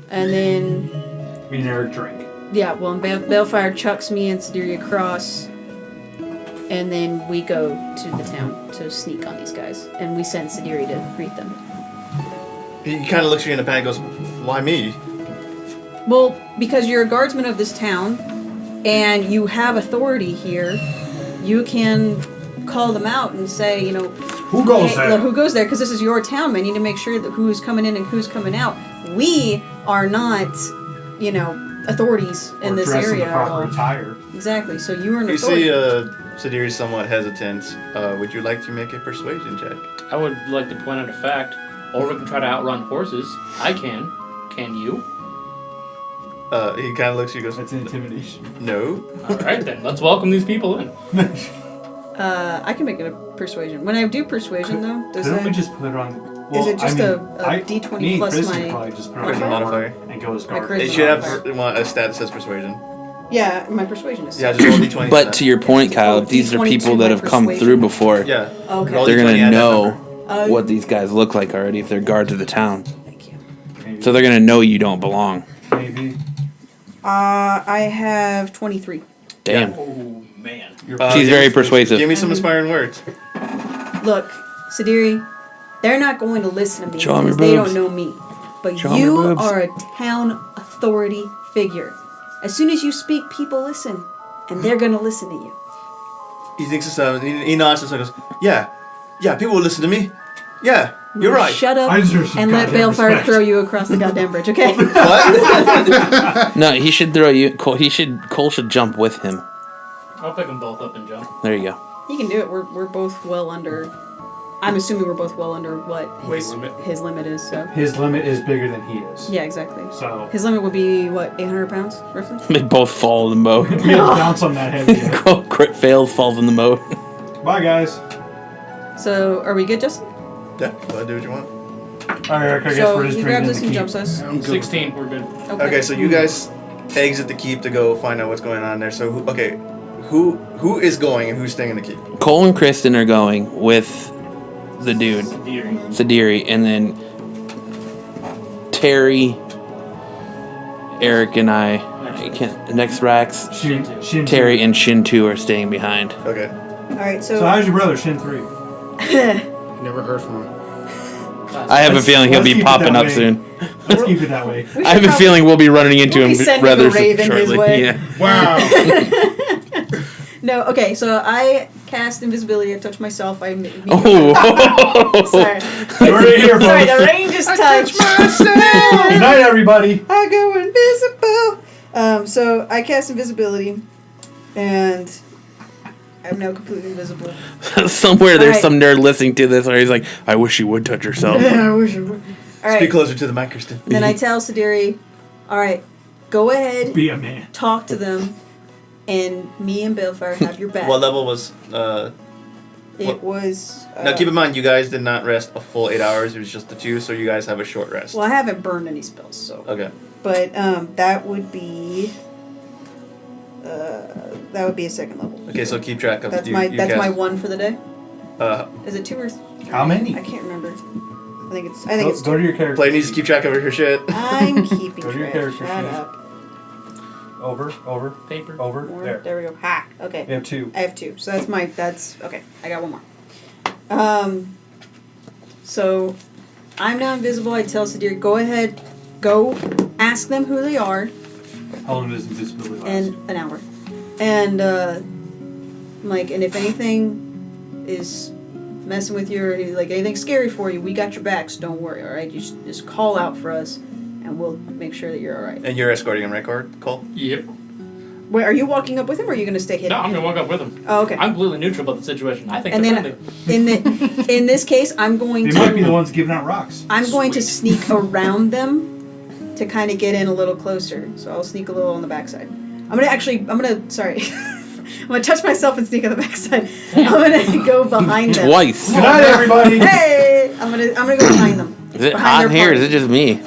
S4: and then
S3: Me and Eric drink.
S4: yeah, well, Balefire chucks me and Sadiri across, and then we go to the town to sneak on these guys, and we send Sadiri to greet them.
S2: He kind of looks at you in a panic and goes, why me?
S4: Well, because you're a guardsman of this town, and you have authority here, you can call them out and say,
S3: Who goes
S4: hey,
S3: there?
S4: look, who goes there? Because this is your town, man. You need to make sure that who's coming in and who's coming out. We are not, authorities in
S3: Or
S4: this
S3: dress
S4: area
S3: in the
S4: at
S3: proper
S4: all.
S3: attire.
S4: Exactly. So you are an
S2: You
S4: authority.
S2: see Sadiri's somewhat hesitant. Would you like to make a persuasion check?
S6: I would like to point out a fact. Or we can try to outrun horses. I can. Can you?
S2: He kind of looks at you and goes,
S3: That's intimidation.
S2: no.
S6: Alright then, let's welcome these people in.
S4: I can make it a persuasion. When I do persuasion, though, does
S3: Couldn't we
S4: that...
S3: just put it on?
S4: Is it just a
S3: I-
S4: D20
S3: me and
S4: plus
S3: Christen
S4: my
S3: probably just put it
S2: Charisma
S3: on
S2: modifier.
S3: and go as
S4: My
S3: guard.
S4: charisma
S2: It should
S4: modifier.
S2: have a stat that says persuasion.
S4: Yeah, my persuasion is...
S2: Yeah, just roll D20.
S1: But to your point, Kyle, if these are
S4: D22
S1: people that have come
S4: persuasion.
S1: through before,
S2: Yeah.
S4: Okay.
S2: Roll
S1: they're
S2: D20,
S1: gonna
S2: add that
S1: know
S2: number.
S1: what these guys look like already if they're guards of the town.
S4: Thank you.
S3: Maybe.
S1: So they're gonna know you don't belong.
S3: Maybe.
S4: I have 23.
S1: Damn.
S6: Oh, man.
S1: She's very persuasive.
S2: Give me some inspiring words.
S4: Look, Sadiri, they're not going to listen to me
S1: Show 'em your
S4: because they
S1: boobs.
S4: don't know me. But
S1: Show 'em your
S4: you
S1: boobs.
S4: are a town authority figure. As soon as you speak, people listen. And they're going to listen to you.
S2: He thinks it's he nods and goes, yeah, people will listen to me. Yeah, you're right.
S4: Shut up
S3: I deserve some
S4: and let
S3: goddamn
S4: Balefire
S3: respect.
S4: throw you across the goddamn bridge, okay?
S2: What?
S1: No, he should throw you. Cole should jump with him.
S6: I'll pick them both up and jump.
S1: There you go.
S4: He can do it. We're both well under... I'm assuming we're both well under what
S5: Weight limit.
S4: his limit is, so...
S3: His limit is bigger than he is.
S4: Yeah, exactly.
S3: So
S4: His limit would be, what, 800 pounds, roughly?
S1: They both fall in the moat.
S3: we don't bounce on that heavy yet.
S1: Cole crit fails, falls in the moat.
S3: Bye, guys.
S4: So, are we good, Justin?
S2: Yeah, go ahead, do what you want.
S3: All right, Eric, I guess
S4: So,
S3: we're just
S4: he
S3: drinking
S4: grabs us
S3: the
S4: and
S3: keep.
S4: jumps us.
S5: I'm good.
S6: 16, we're good.
S2: Okay, so you guys exit the keep to go find out what's going on there. So, who is going and who's staying in the keep?
S1: Cole and Kristen are going with the dude,
S6: Deering.
S1: Sadiri, and then Terry, Eric, and I can't. Next Rax,
S3: Shin
S1: Terry,
S3: 2.
S1: and Shin 2 are staying behind.
S2: Okay.
S4: Alright,
S3: So how's your brother, Shin 3?
S5: Never heard from him.
S1: I have a feeling he'll
S3: let's
S1: be
S3: keep it
S1: popping
S3: that
S1: up
S3: way.
S1: soon.
S3: Let's keep it that way.
S4: We
S1: I have
S4: should
S1: a feeling we'll be running into
S4: We'll be
S1: him
S4: sending
S1: rather
S4: a raven his
S1: shortly.
S4: way.
S1: Yeah.
S5: Wow.
S4: No, okay, so I cast invisibility, I touch myself, I...
S1: Oh.
S4: Sorry.
S3: You heard it here,
S4: Sorry,
S3: folks.
S4: the range is touched.
S3: Good night, everybody.
S4: I go invisible! So I cast invisibility, and I'm now completely invisible.
S1: Somewhere there's
S4: Alright.
S1: some nerd listening to this where he's like, I wish you would touch yourself.
S4: I wish I would.
S2: Speak
S4: Alright,
S2: closer to the mic, Kristen.
S4: then I tell Sadiri, alright, go ahead,
S3: Be a man.
S4: talk to them, and me and Balefire have your back.
S2: What level was?
S4: It was...
S2: Now keep in mind, you guys did not rest a full 8 hours. It was just the 2, so you guys have a short rest.
S4: Well, I haven't burned any spells, so...
S2: Okay.
S4: But that would be... that would be a second level.
S2: Okay, so keep track of.
S4: That's
S2: you,
S4: my
S2: you
S4: that's my
S2: cast-
S4: one for the day.
S2: Uh,
S4: Is it 2 or...
S3: How many?
S4: I can't remember. I think it's
S3: Go to your character.
S2: Play needs to keep track of her shit.
S4: I'm keeping
S3: Go to your
S4: track.
S3: character
S4: Shut
S3: sheet.
S4: up.
S3: Over,
S6: Paper.
S3: over.
S4: More.
S3: There.
S4: There we go. Ha. Okay.
S3: We have 2.
S4: I have 2. So that's okay. I got one more. So I'm now invisible. I tell Sadir, go ahead, go ask them who they are
S3: How long does invisibility last?
S4: in an hour. And and if anything is messing with you or like anything scary for you, we got your backs. Don't worry. All right, you just call out for us, and we'll make sure that you're all right.
S2: And you're escorting him, right, Cole?
S6: Yep.
S4: Wait, are you walking up with him, or are you gonna stay hidden?
S6: No, I'm gonna walk up with him.
S4: Oh, okay.
S6: I'm completely neutral about the situation. I think
S4: And
S6: they're
S4: then
S6: friendly.
S4: in this case, I'm going
S3: They might be the
S4: to
S3: ones giving out rocks.
S4: I'm going to
S6: Sweet.
S4: sneak around them to kind of get in a little closer. So I'll sneak a little on the backside. I'm gonna touch myself and sneak on the backside. I'm gonna go behind them.
S1: Twice.
S3: Good night, everybody.
S4: Hey, I'm gonna go behind them.
S1: Is it
S4: Behind
S1: hot in
S4: their
S1: here? Or is
S4: party.
S1: it just me?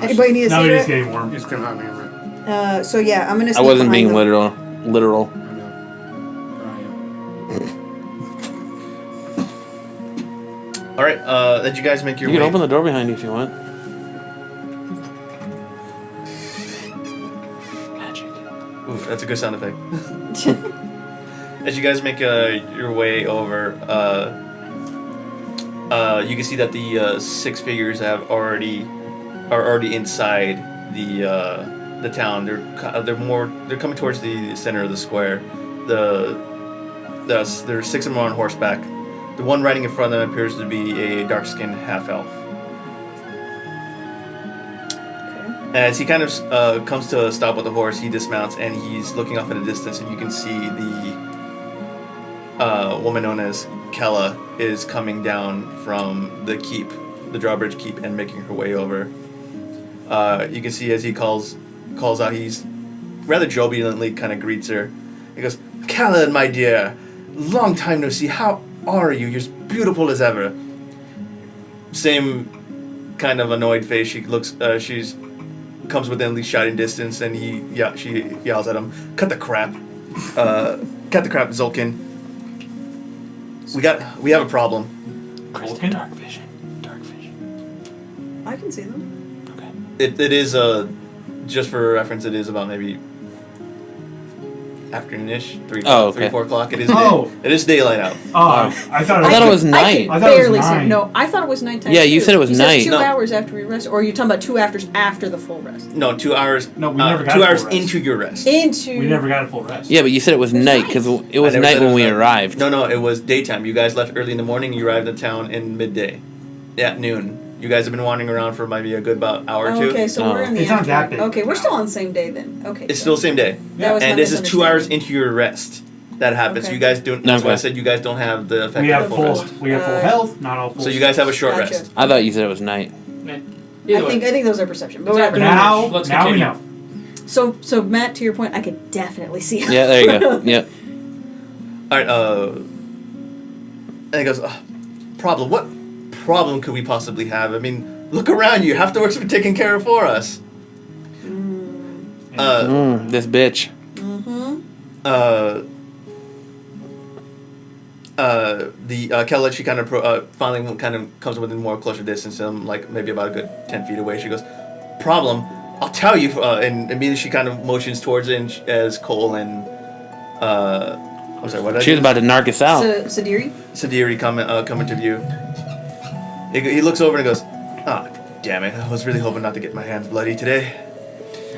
S4: Anybody need a
S3: Now we're just
S4: cigarette?
S3: getting warm.
S5: He's kind of hot, man, right?
S4: So yeah, I'm gonna.
S1: I
S4: Sneak
S1: wasn't being
S4: behind them.
S1: literal.
S5: I know.
S2: All right. Did you guys make your
S1: You can
S2: way?
S1: open the door behind you if you want. Magic.
S2: Ooh, that's a good sound effect. As you guys make your way over, you can see that the 6 figures are already inside the town. They're coming towards the center of the square. There's 6 of them on horseback. The one riding in front of them appears to be a dark-skinned half-elf. As he kind of comes to a stop with the horse, he dismounts and he's looking off in the distance, and you can see the woman known as Kella is coming down from the keep, the drawbridge keep, and making her way over. You can see as he calls out, he's rather jovially kind of greets her. He goes, "Kella, my dear, long time no see. How are you? You're as beautiful as ever." Same kind of annoyed face. She looks. She's comes within at least shouting distance, and she yells at him, "Cut the crap! Cut the crap, Zulkin. We have a problem."
S1: Christen, dark vision.
S4: I can see them.
S1: Okay.
S2: It is just for reference. It is about maybe afternoon-ish, 3, 4 o'clock. It is.
S3: Oh.
S2: It is daylight out.
S3: Oh, I thought
S1: it was night.
S3: I thought it was
S4: barely see.
S3: 9.
S4: No, I thought it was nighttime.
S1: Yeah, you said it was
S4: you
S1: night.
S4: Said 2
S2: No.
S4: hours after we rest, or are you talking about 2 hours after the full rest?
S2: No, 2 hours.
S3: No, we never got
S2: 2
S3: a full
S2: hours
S3: rest.
S2: into your rest.
S3: We never got a full rest.
S1: Yeah, but you said it was night because it was
S2: I never
S1: night
S2: said it
S1: when
S2: was
S1: we
S2: night.
S1: arrived.
S2: No, it was daytime. You guys left early in the morning. You arrived in town in midday, at noon. You guys have been wandering around for maybe a good about hour or two.
S4: Okay, so we're in the
S3: It's not that
S4: afternoon.
S3: big.
S4: Okay, we're still on the same day then. Okay.
S2: It's still the same day.
S4: That was my
S2: And this is 2 hours
S4: misunderstanding.
S2: into your rest that happens.
S4: Okay.
S2: You guys don't.
S1: No,
S2: That's why I
S1: okay.
S2: said you guys don't have the effect
S3: We
S2: of
S3: have
S2: the
S3: full.
S2: rest.
S3: We have full health, not all full.
S2: So you guys have a short
S4: Gotcha.
S2: rest.
S1: I thought you said it was night.
S6: Either
S4: I
S6: way.
S4: think those are perception. But
S6: It's
S4: whatever.
S6: afternoon.
S3: Now,
S6: Let's
S3: now we
S6: continue.
S3: know.
S4: So Matt, to your point, I could definitely see him.
S1: Yeah, there you go. Yep.
S2: All right. And he goes, "Problem? What problem could we possibly have? I mean, look around you. Half the work's been taken care of for us."
S1: This bitch.
S2: The Kella, she kind of finally kind of comes within more closer distance, like maybe about a good 10 feet away. She goes, "Problem? I'll tell you." And immediately she kind of motions towards it, and as Cole and I'm sorry, what did I
S1: She was
S2: do?
S1: about to narc us out.
S4: Sadiri?
S2: Sadiri come into view. He looks over and goes, "Ah, damn it! I was really hoping not to get my hands bloody today."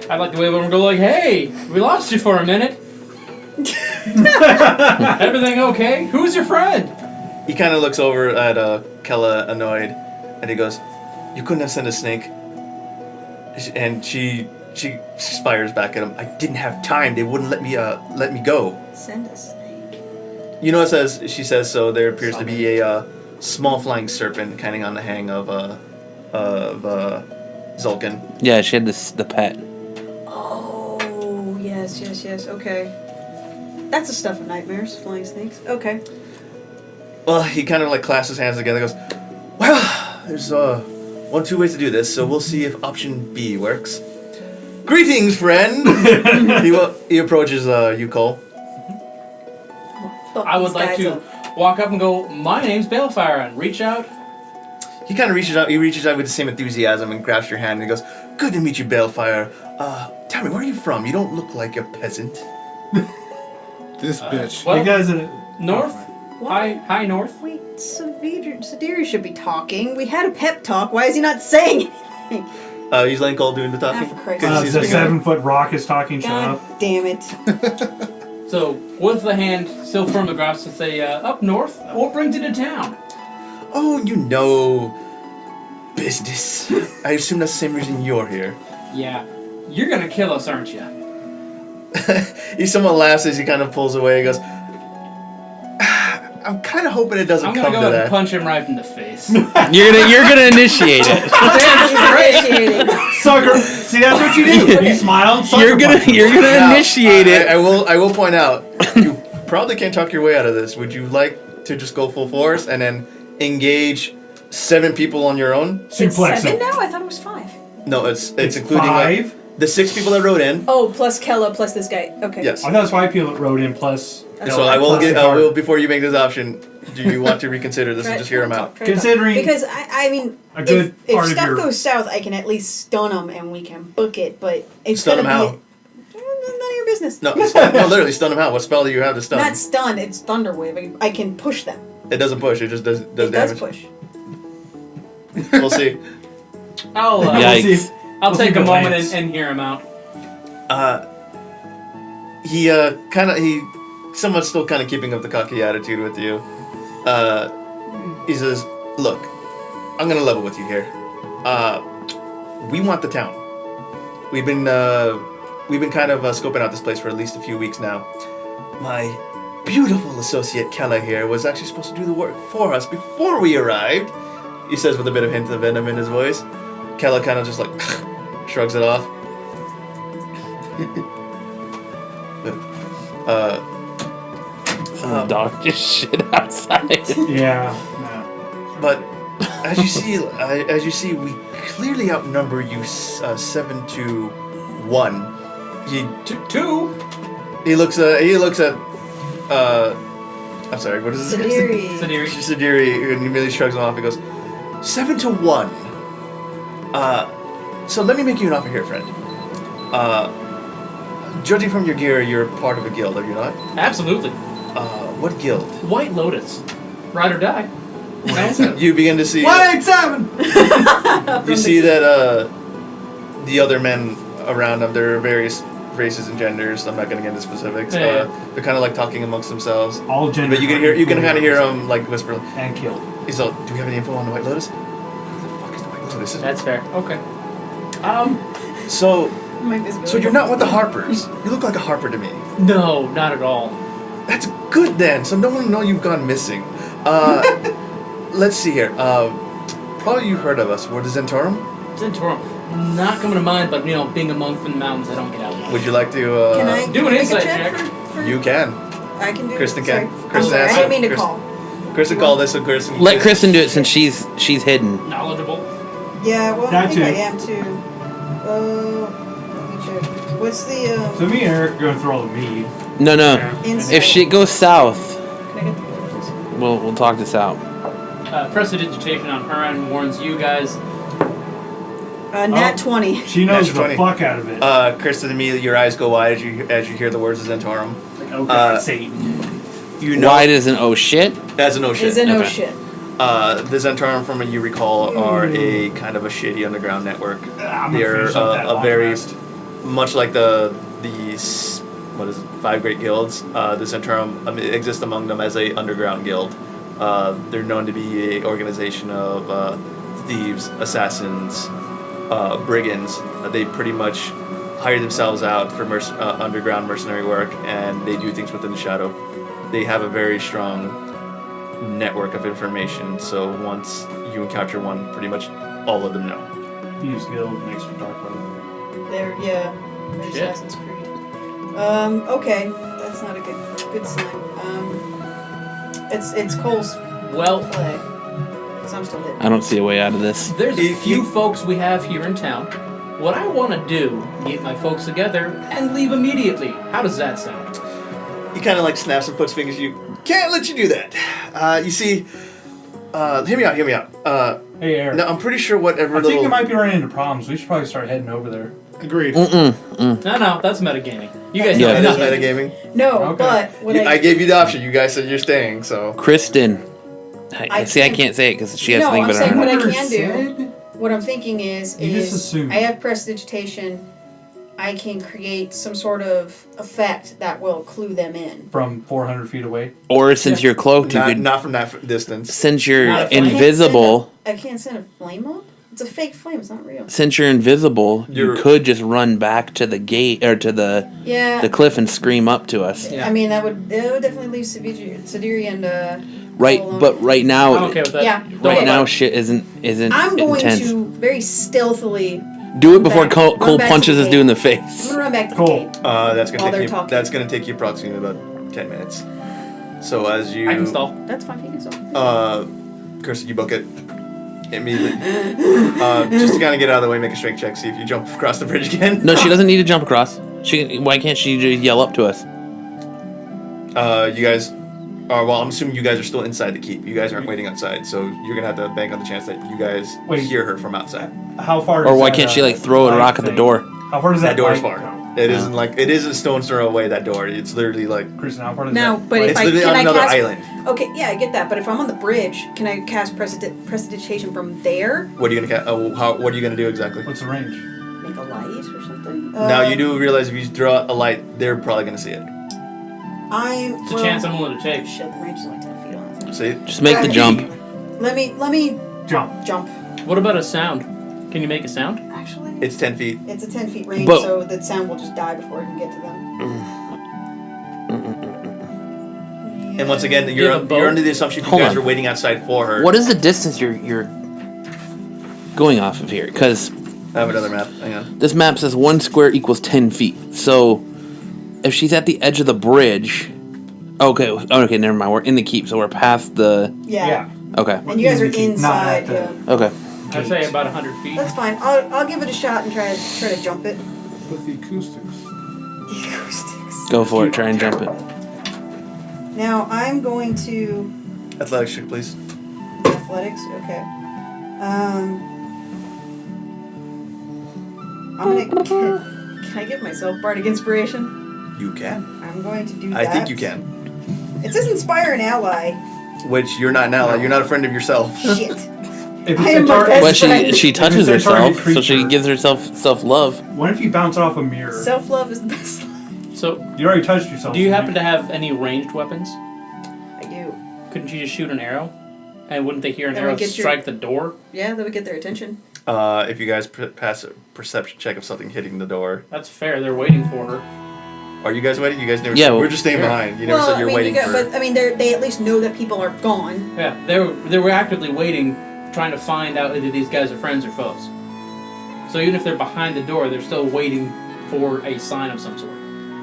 S6: I'd like to wave over and go like, "Hey, we lost you for a minute. Everything okay? Who's your friend?"
S2: He kind of looks over at Kella, annoyed, and he goes, "You couldn't have sent a snake." And she fires back at him. "I didn't have time. They wouldn't let me go."
S4: Send a snake.
S2: You know, she says so. There appears to be a small flying serpent kind of on the hang of Zulkin.
S1: Yeah, she had the pet.
S4: Oh, yes. Okay. That's the stuff of nightmares, flying snakes. Okay.
S2: Well, he kind of like clasps his hands together and goes, "Well, there's 2 ways to do this, so we'll see if option B works. Greetings, friend!" He approaches you, Cole.
S6: I would like to walk up and go, "My name's Balefire," and reach out.
S2: He kind of reaches out. He reaches out with the same enthusiasm and grabs your hand and he goes, "Good to meet you, Balefire. Tell me, where are you from? You don't look like a peasant."
S5: This bitch.
S6: Well,
S3: You guys are
S6: north? Hi, north.
S4: Wait, Sadiri should be talking. We had a pep talk. Why is he not saying anything?
S2: He's letting Cole do the talking.
S4: Ah, for Christ's
S2: Good to
S4: sake.
S2: see
S3: the
S2: you again.
S3: 7-foot rock is talking. Shut
S4: God
S3: up.
S4: damn it.
S6: So, with the hand still firm across to say, "Up north, what brings you to town?"
S2: Oh, you know, business. I assume that's the same reason you're here.
S6: Yeah. You're gonna kill us, aren't you?
S2: He somewhat laughs as he kind of pulls away. He goes, "I'm kind of hoping it doesn't
S6: I'm
S2: come
S6: gonna go
S2: to
S6: ahead and
S2: that."
S6: punch him right in the face.
S1: You're gonna initiate it.
S4: Initiating.
S3: Sucker. See, that's what you do. You smile. And sucker
S1: You're gonna
S3: punch.
S2: Now,
S1: initiate it.
S2: I will point out, you probably can't talk your way out of this. Would you like to just go full force and then engage 7 people on your own?
S4: It's
S3: Suplex
S4: 7
S3: him.
S4: now? I thought it was 5.
S2: No, it's including
S3: 5.
S2: the 6 people that rode in.
S4: Oh, plus Kella, plus this guy. Okay.
S2: Yes.
S3: I thought it was 5 people that rode in plus.
S2: And so I will
S3: plus
S2: get.
S3: the
S2: I
S3: guard.
S2: will before you make this option. Do you want to reconsider this and just hear him out?
S4: Try to talk.
S3: Considering
S4: Because, I mean,
S3: a good
S4: if
S3: part of
S4: stuff
S3: your-
S4: goes south, I can at least stun him and we can book it, but it's
S2: Stun
S4: gonna
S2: him
S4: be...
S2: how?
S4: None of your business.
S2: No, no, literally stun him out. What spell do you have to stun?
S4: Not stun, it's Thunderwave. I can push them.
S2: It doesn't push. It just does
S4: It
S2: damage.
S4: does push.
S2: We'll see.
S6: I'll
S1: Yikes.
S6: I'll
S3: We'll
S6: take
S3: see
S6: a
S3: the
S6: moment
S3: plans.
S6: and hear him out.
S2: He somewhat still kind of keeping up the cocky attitude with you. He says, "Look, I'm gonna level with you here. We want the town. We've been kind of scoping out this place for at least a few weeks now. My beautiful associate Kella here was actually supposed to do the work for us before we arrived." He says with a bit of hint of venom in his voice. Kella kind of just like shrugs it off.
S1: The dog just shit outside.
S3: Yeah.
S2: But as you see, we clearly outnumber you 7-1.
S6: Two.
S2: He looks at I'm sorry, what is this?
S4: Sadiri.
S6: Sadiri.
S2: Sadiri, and he immediately shrugs him off and goes, 7-1. So let me make you an offer here, friend. Judging from your gear, you're part of a guild, are you not?
S6: Absolutely.
S2: What guild?
S6: White Lotus. Ride or die.
S2: You begin to see.
S3: 187!
S2: You see that the other men around them, there are various races and genders. I'm not going to get into specifics.
S6: Yeah.
S2: They're kind of like talking amongst themselves.
S3: All gender.
S2: But you can kind of hear them like whisper.
S3: And killed.
S2: He's like, "Do we have any info on the White Lotus?" Who the fuck is the White Lotus?
S6: That's fair. Okay.
S2: So
S4: My visibility.
S2: you're not with the Harpers. You look like a Harper to me.
S6: No, not at all.
S2: That's good then. So no one will know you've gone missing. Let's see here. Probably you heard of us. We're the Zentarum.
S6: Zentarum. Not coming to mind, but being a monk from the mountains, I don't get out.
S2: Would you like to?
S4: Can I
S6: Do an
S4: make a
S6: insight
S4: check
S6: check.
S4: for
S2: You can.
S4: I can do
S2: Kristen
S4: it.
S2: can.
S4: Sorry.
S2: Kristen
S4: I'm sorry.
S2: has
S4: I didn't
S2: it.
S4: mean to
S2: Kristen-
S4: call.
S2: Kristen called this, so Kristen.
S1: Let Kristen do it since she's hidden.
S6: Knowledgeable.
S4: Yeah, well, I
S3: That
S4: think I
S3: too.
S4: am too. Let me check. What's the
S3: So me and Eric are going through all the mead.
S1: No.
S4: Insight.
S1: If shit goes south,
S4: Can I get the please?
S1: we'll talk this out.
S6: Prestidigitation on her end warns you guys.
S4: Nat
S3: Oh.
S4: 20.
S3: She knows
S2: That's
S3: the
S2: funny.
S3: fuck out of it.
S2: Kristen, immediately your eyes go wide as you hear the words of Zentarum.
S3: Like, oh god, Satan.
S2: You know
S1: Why doesn't oh shit?
S2: that's a no shit.
S4: Is it no
S1: Okay.
S4: shit?
S2: The Zentarum, from what you recall, are a kind of a shitty underground network.
S3: I'm gonna
S2: They're
S3: finish up that
S2: a
S3: long
S2: very
S3: rest.
S2: much like these what is it, 5 great guilds. The Zentarum exist among them as a underground guild. They're known to be a organization of thieves, assassins, brigands. They pretty much hire themselves out for underground mercenary work, and they do things within the shadow. They have a very strong network of information, so once you encounter one, pretty much all of them know.
S3: Use guild next to Dark Road.
S4: There, yeah. There's
S6: Shit.
S4: Assassin's Creed. Okay. That's not a good sign. It's Cole's
S6: Well,
S4: play. Because I'm still hidden.
S1: I don't see a way out of this.
S6: there's a
S2: If
S6: few
S2: you-
S6: folks we have here in town. What I want to do, get my folks together and leave immediately. How does that sound?
S2: He kind of like snaps and puts fingers. You can't let you do that. You see, hear me out.
S3: Hey, Eric.
S2: Now I'm pretty sure whatever
S3: I think
S2: little.
S3: you might be running into problems. We should probably start heading over there.
S5: Agreed.
S6: No, that's metagaming. You guys
S1: Yeah,
S6: know
S2: That is
S6: nothing.
S2: metagaming.
S4: No,
S3: Okay.
S4: but what
S2: I gave you the option. You guys said you're staying, so.
S1: Kristen. I
S4: I
S1: can't say it because she has
S4: No,
S1: to think
S4: I'm
S1: about
S4: saying
S1: it.
S4: what I
S3: Never
S4: can do.
S3: said-
S4: What I'm thinking is
S3: You just assume.
S4: I have prestidigitation. I can create some sort of effect that will clue them in.
S3: From 400 feet away.
S1: Or since you're cloaked, you could.
S2: Not from that distance.
S1: Since you're
S6: Not a flame.
S1: invisible,
S4: I can't send a flame up. It's a fake flame. It's not real.
S1: since you're invisible, you
S2: You're-
S1: could just run back to the gate or to the
S4: Yeah.
S1: cliff and scream up to us.
S6: Yeah.
S4: I mean, that would definitely leave Sadiri and
S1: Right,
S4: Cole alone.
S1: but right now,
S6: I'm okay with that.
S4: Yeah.
S1: right
S4: Okay.
S1: now, shit isn't
S4: I'm going
S1: intense.
S4: to very stealthily.
S1: Do it before
S4: back-
S1: Cole
S4: run back to
S1: punches
S4: the
S1: us dude in the
S4: I'm
S1: face.
S4: gonna run back to
S3: Cool.
S4: the gate.
S2: That's
S4: While
S2: gonna
S4: they're
S2: take you.
S4: talking.
S2: That's gonna take you approximately about 10 minutes. So as you.
S6: I can stall.
S4: That's fine. You can stop.
S2: Kirsten, you book it immediately. Just to kind of get out of the way, make a strength check. See if you jump across the bridge again.
S1: No, she doesn't need to jump across. Why can't she just yell up to us?
S2: You guys are. Well, I'm assuming you guys are still inside the keep. You guys aren't waiting outside, so you're gonna have to bank on the chance that you guys
S3: Wait.
S2: hear her from outside.
S3: How far
S1: Or
S3: does
S1: why
S3: that,
S1: can't she like throw a
S3: light
S1: rock at the
S3: thing-
S1: door?
S3: How far does that
S2: That door is
S3: light
S2: far.
S3: come?
S2: It isn't like it isn't stone's throw away that door. It's literally like
S3: Christen, how far does
S4: Now,
S3: that?
S4: but if
S2: it's
S4: I
S2: literally
S4: can
S2: on
S4: I
S2: another
S4: cast?
S2: island.
S4: Okay, yeah, I get that. But if I'm on the bridge, can I cast prestidigitation from there?
S2: What are you gonna what are you gonna do exactly?
S3: What's the range?
S4: Make a light or something?
S2: Now you do realize if you throw out a light, they're probably gonna see it.
S6: It's a chance I'm willing to take.
S4: Shit, the range is like 10 feet on it.
S2: See?
S1: Just make the jump.
S4: Let me
S3: Jump.
S4: jump.
S6: What about a sound? Can you make a sound?
S4: Actually,
S2: It's 10 feet.
S4: it's a 10 feet range,
S1: But-
S4: so the sound will just die before it can get to them.
S2: And once again,
S6: you
S2: you're
S6: have a boat?
S2: you're under the assumption you
S1: Hold
S2: guys
S1: on.
S2: are waiting outside for her.
S1: What is the distance you're going off of here? Because
S2: I have another map. Hang on.
S1: this map says 1 square equals 10 feet. So if she's at the edge of the bridge, okay, never mind. We're in the keep, so we're past the.
S4: Yeah.
S1: Okay,
S4: And you guys are
S3: Not
S4: inside.
S3: at the-
S4: Yeah.
S1: okay.
S6: I'd say about 100 feet.
S4: That's fine. I'll give it a shot and try to jump it.
S5: With the acoustics.
S4: The acoustics.
S1: Go for it. Try and jump it.
S4: Now I'm going to
S2: Athletics check, please.
S4: athletics. Okay. I'm gonna. Can I give myself bardic inspiration?
S2: You can.
S4: I'm going to do
S2: I
S4: that.
S2: think you can.
S4: It says inspire an ally.
S2: Which you're not an ally. You're not a friend of yourself.
S4: Shit.
S3: If
S4: I
S3: it's
S4: am
S3: a
S4: my
S3: target,
S4: best
S1: But
S4: friend.
S1: she touches
S3: It's a target
S1: herself, so she
S3: creature.
S1: gives herself self-love.
S3: what if you bounce it off a mirror?
S4: Self love is the best.
S6: So,
S3: You already touched yourself.
S6: do you happen to have any ranged weapons?
S4: I do.
S6: Couldn't you just shoot an arrow? And wouldn't they hear an
S4: That would
S6: arrow
S4: get your-
S6: strike the door?
S4: Yeah, that would get their attention.
S2: If you guys pass a perception check of something hitting the door.
S6: That's fair. They're waiting for her.
S2: Are you guys waiting? You guys never
S1: Yeah,
S2: said.
S1: well-
S2: We're just staying behind. You never said you're waiting for.
S4: but I mean, they at least know that people are gone.
S6: Yeah, they were actively waiting, trying to find out whether these guys are friends or foes. So even if they're behind the door, they're still waiting for a sign of some sort.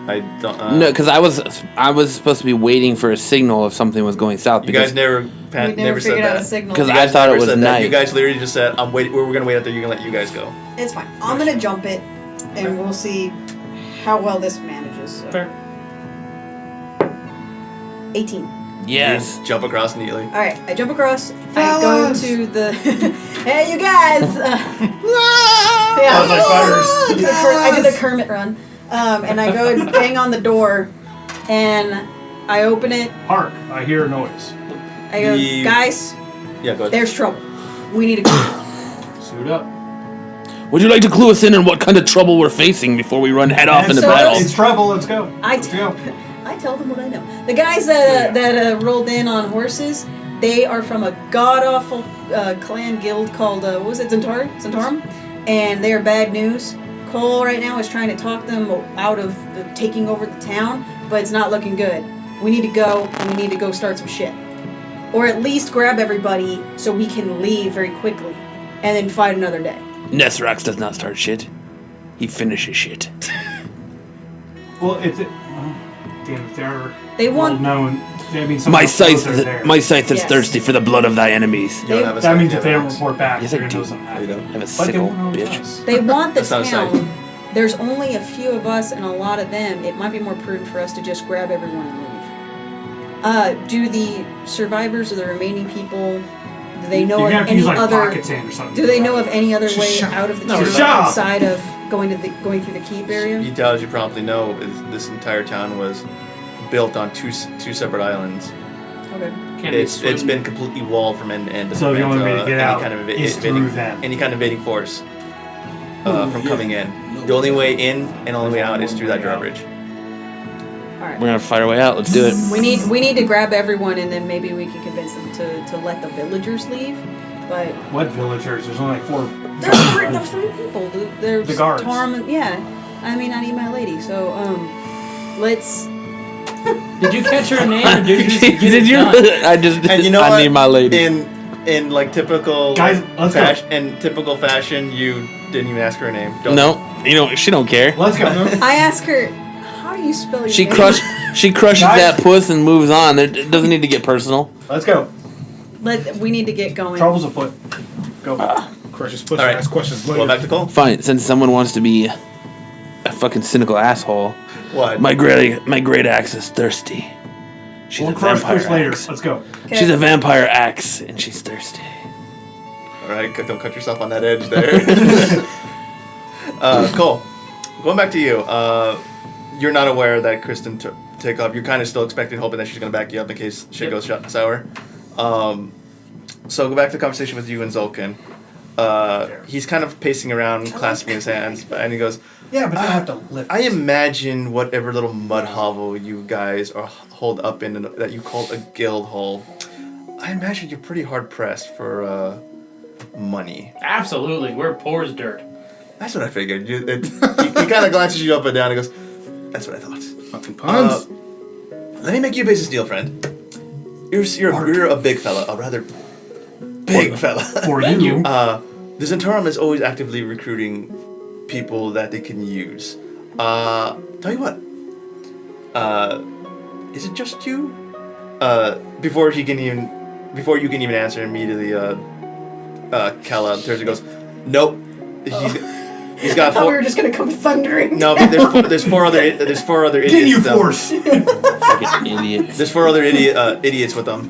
S2: I don't.
S1: No, because I was supposed to be waiting for a signal if something was going south.
S2: You
S1: Because
S2: guys never.
S4: We
S2: Never
S4: never
S2: said
S4: figured out a
S2: that.
S4: signal.
S1: Because
S2: You
S1: I
S2: guys
S1: thought it
S2: never
S1: was
S2: said that.
S1: night.
S2: You guys literally just said, "I'm waiting. We're gonna wait out there. You're gonna let you guys go."
S4: It's fine. I'm gonna jump it, and we'll see how well this manages. So.
S6: Fair.
S4: 18.
S1: yes.
S2: You jump across neatly.
S4: All right, I jump across. I go to the. Hey, you guys! Yeah.
S3: I was like, fires.
S4: I do the Kermit run, and I go and bang on the door, and I open it.
S3: Hark! I hear a noise.
S4: I go,
S2: The-
S4: guys,
S2: Yeah, go ahead.
S4: there's trouble. We need to go.
S3: Suit up.
S1: Would you like to clue us in on what kind of trouble we're facing before we run head off into
S4: So
S1: battle?
S3: It's trouble. Let's go.
S4: I
S3: Let's go.
S4: I tell them what I know. The guys that rolled in on horses, they are from a god awful clan guild called what was it, Zentarum, and they are bad news. Cole right now is trying to talk them out of taking over the town, but it's not looking good. We need to go, and we need to go start some shit, or at least grab everybody so we can leave very quickly, and then fight another day.
S1: Nesrax does not start shit. He finishes shit.
S3: Well, if it, damn, if they're
S4: They want-
S3: well known, I mean,
S1: My
S3: scythe
S1: scythe is
S4: Yes.
S1: thirsty for the blood of thy enemies.
S2: You don't have a
S3: That means
S2: second
S3: if they don't
S2: axe.
S3: report back,
S1: Yes,
S3: they're
S1: I
S3: gonna
S1: do.
S3: know something
S2: You
S3: happened.
S2: don't.
S1: I have a
S3: But they
S1: sickle,
S3: won't know it's
S1: bitch.
S3: us.
S4: They want the
S2: That's not a sight.
S4: town. There's only a few of us and a lot of them. It might be more prudent for us to just grab everyone and leave. Do the survivors or the remaining people, do they know
S3: You're
S4: of
S3: gonna have to
S4: any
S3: use like
S4: other?
S3: pocket sand or something.
S4: Do they know of any other way
S5: Shut
S4: out of the
S3: No,
S4: town
S3: shut up.
S4: outside of going through the keep area?
S2: You tell, as you probably know, is this entire town was built on two separate islands.
S4: Okay.
S6: Can't
S2: It's
S6: swim.
S2: been completely walled from end to end. to
S3: So the
S2: prevent,
S3: only way to get
S2: any
S3: out
S2: kind of
S3: is through
S2: invading,
S3: them.
S2: any kind of invading force from coming in. The only way in and only way out is through that drawbridge.
S4: All right.
S1: We're gonna fight our way out. Let's do it.
S4: We need to grab everyone and then maybe we can convince them to let the villagers leave. But
S3: What villagers? There's only like 4.
S4: there's three people. There's
S3: The guards.
S4: Tarm, yeah. I mean, I need my lady. So let's.
S6: Did you catch her name or did you just get
S1: Did
S6: it
S1: you?
S6: done?
S1: I just.
S2: And you know
S1: I
S2: what?
S1: need my lady.
S2: In like typical
S3: Guys, let's go.
S2: in typical fashion, you didn't even ask her name. Don't
S1: No, you know she don't care.
S3: Let's go.
S4: I ask her, how do you spell your
S1: She
S4: name?
S1: She crushes
S3: Guys.
S1: that puss and moves on. It doesn't need to get personal.
S3: Let's go.
S4: We need to get going.
S3: Trouble's afoot. Go.
S5: Crush's push
S2: All right.
S5: ask questions
S2: Go
S5: later.
S2: back to Cole.
S1: Fine, since someone wants to be a fucking cynical asshole,
S2: What?
S1: my great axe is thirsty. She's
S3: We'll
S1: a
S3: crush
S1: vampire
S3: push later.
S1: axe.
S3: Let's go.
S4: Okay.
S1: She's a vampire axe, and she's thirsty.
S2: All right, don't cut yourself on that edge there. Cole, going back to you. You're not aware that Christen take off. You're kind of still expecting, hoping that she's going to back you up in case shit goes sour. So go back to the conversation with you and Zulkin. He's kind of pacing around, clasping his hands, and he goes,
S3: Yeah, but I have to lift.
S2: I imagine whatever little mud hovel you guys are holed up in that you call a guild hall. I imagine you're pretty hard pressed for money.
S6: Absolutely, we're poor as dirt.
S2: That's what I figured. He kind of glances you up and down and goes, that's what I thought.
S5: Fucking puns.
S2: Let me make you a business deal, friend. You're a big fella, a rather big fella.
S3: For
S6: Thank you.
S2: The Zentarum is always actively recruiting people that they can use. Tell you what. Is it just you? Before you can even answer immediately, Kala turns and goes, nope. He's got
S4: I thought
S2: four.
S4: we were just gonna come thundering.
S2: No, but there's four other idiots.
S3: Can you force?
S1: Fucking idiot.
S2: There's four other idiots with them.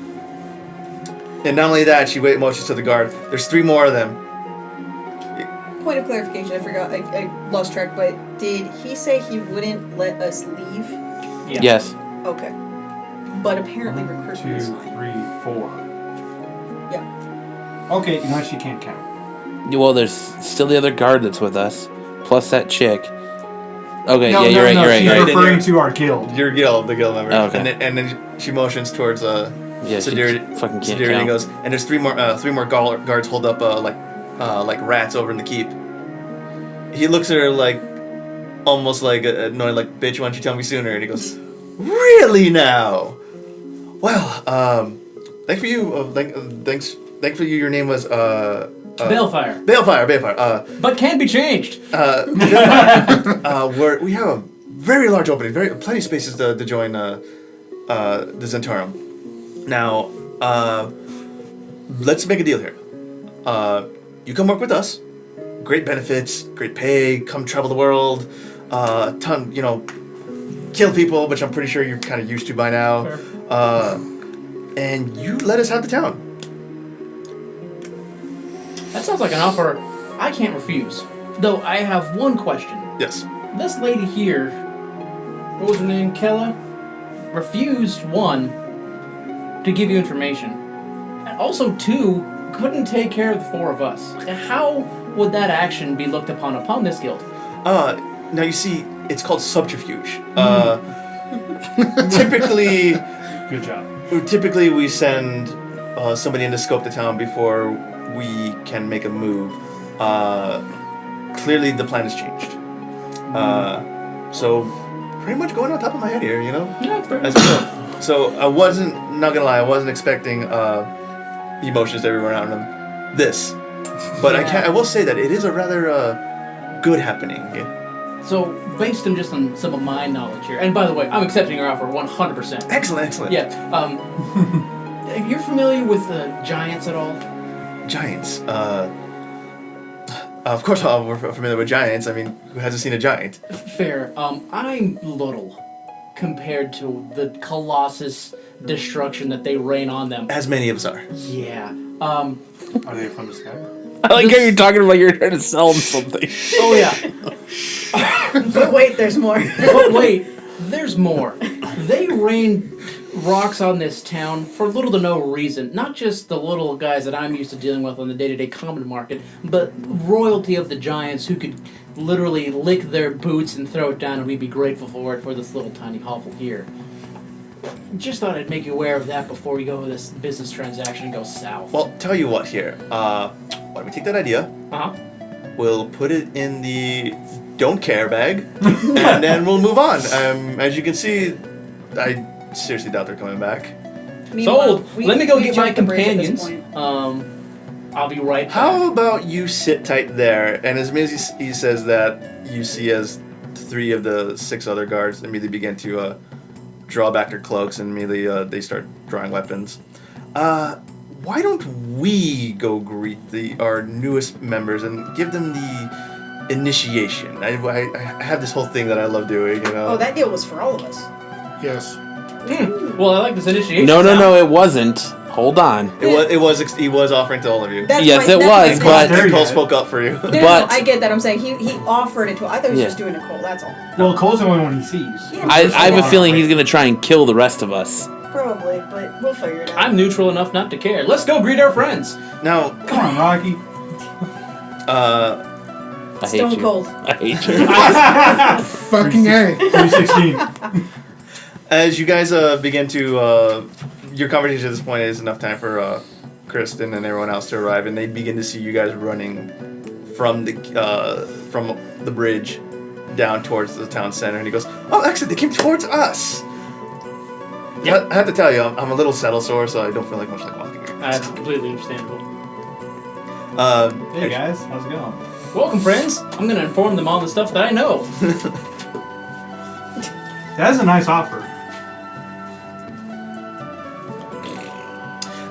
S2: And not only that, she motions to the guard. There's 3 more of them.
S4: Point of clarification, I forgot, I lost track, but did he say he wouldn't let us leave?
S6: Yeah.
S1: Yes.
S4: Okay. But apparently
S3: 1, 2,
S4: recruitment is
S3: 3,
S4: fine.
S3: 4.
S4: Yeah.
S3: Okay, you know she can't count.
S1: Well, there's still the other guard that's with us, plus that chick. Okay,
S3: No,
S1: yeah, you're right.
S3: she's
S1: You're right.
S3: referring to our guild.
S2: Your guild, the guild member.
S1: Oh, okay.
S2: And then she motions towards
S1: Yeah, she
S2: Sedirity.
S1: fucking can't
S2: Sedirity
S1: count.
S2: goes, and there's 3 more guards hold up like rats over in the keep. He looks at her like almost like annoyed, like, bitch, why don't you tell me sooner? And he goes, really now? Well, thanks for you. Thanks for you. Your name was
S6: Balefire.
S2: Balefire.
S6: But can be changed.
S2: We have a very large opening, plenty of spaces to join the Zentarum. Now, let's make a deal here. You come work with us. Great benefits, great pay. Come travel the world. Kill people, which I'm pretty sure you're kind of used to by now.
S6: Fair.
S2: And you let us have the town.
S6: That sounds like an offer I can't refuse. Though I have one question.
S2: Yes.
S6: This lady here, what was her name, Kella, refused, 1, to give you information. And also, 2, couldn't take care of the 4 of us. How would that action be looked upon this guild?
S2: Now you see, it's called subterfuge. Typically,
S3: Good job.
S2: Typically, we send somebody in to scope the town before we can make a move. Clearly, the plan has changed. So, pretty much going on top of my head here, you know?
S6: Yeah, it's fair.
S2: As well. So, I wasn't, not gonna lie, I wasn't expecting emotions everywhere around them. This. But I will say that it is a rather good happening.
S6: So, based on just on some of my knowledge here, and by the way, I'm accepting your offer 100%.
S2: Excellent.
S6: Yeah. You're familiar with the giants at all?
S2: Giants. Of course we're familiar with giants. I mean, who hasn't seen a giant?
S6: Fair. I'm little compared to the colossus destruction that they rain on them.
S2: As many of us are.
S6: Yeah.
S3: Are they from the sky?
S1: I like how you're talking about you're trying to sell them something.
S6: Oh yeah.
S4: But wait, there's more.
S6: But wait, there's more. They rain rocks on this town for little to no reason. Not just the little guys that I'm used to dealing with on the day-to-day common market, but royalty of the giants who could literally lick their boots and throw it down, and we'd be grateful for it for this little tiny hovel here. Just thought I'd make you aware of that before we go with this business transaction and go south.
S2: Well, tell you what here. Why don't we take that idea?
S6: Uh-huh.
S2: We'll put it in the don't care bag, and then we'll move on. As you can see, I seriously doubt they're coming back.
S6: Sold. Let me go get my
S4: jumped the bridge at this
S6: companions.
S4: point.
S6: I'll be right back.
S2: How about you sit tight there? And as soon as he says that, you see as 3 of the 6 other guards immediately begin to draw back their cloaks, and immediately they start drawing weapons. Why don't we go greet our newest members and give them the initiation? I have this whole thing that I love doing, you know.
S4: Oh, that deal was for all of us.
S5: Yes.
S6: Well, I like this initiation.
S1: No,
S6: sound.
S1: it wasn't. Hold on.
S2: He was offering to all of you.
S4: That's
S1: Yes,
S4: right,
S1: it
S4: that's
S1: was,
S4: my
S1: but-
S4: point.
S2: And Cole
S3: yet.
S2: spoke up for you.
S4: No,
S1: but-
S4: I get that. I'm saying he offered it to. I thought he was
S1: Yeah.
S4: just doing it Cole. That's all.
S3: Well, Cole's the only one he sees.
S4: Yeah.
S1: I have a feeling he's gonna try and kill the rest of us.
S4: Probably, but we'll figure it out.
S6: I'm neutral enough not to care. Let's go greet our friends.
S2: Now,
S3: Come on, Rocky.
S2: uh,
S1: I hate
S4: Stone
S1: you.
S4: Cold.
S1: I hate you.
S5: Fucking A.
S3: 316.
S2: as you guys begin to, your conversation at this point is enough time for Christen and everyone else to arrive, and they begin to see you guys running from the bridge down towards the town center. And he goes, "Oh, actually, they came towards us."
S6: Yep.
S2: I have to tell you, I'm a little saddle sore, so I don't feel like much like walking.
S6: That's completely understandable.
S3: Hey guys, how's it going?
S6: Welcome, friends. I'm going to inform them all the stuff that I know.
S3: That's a nice offer.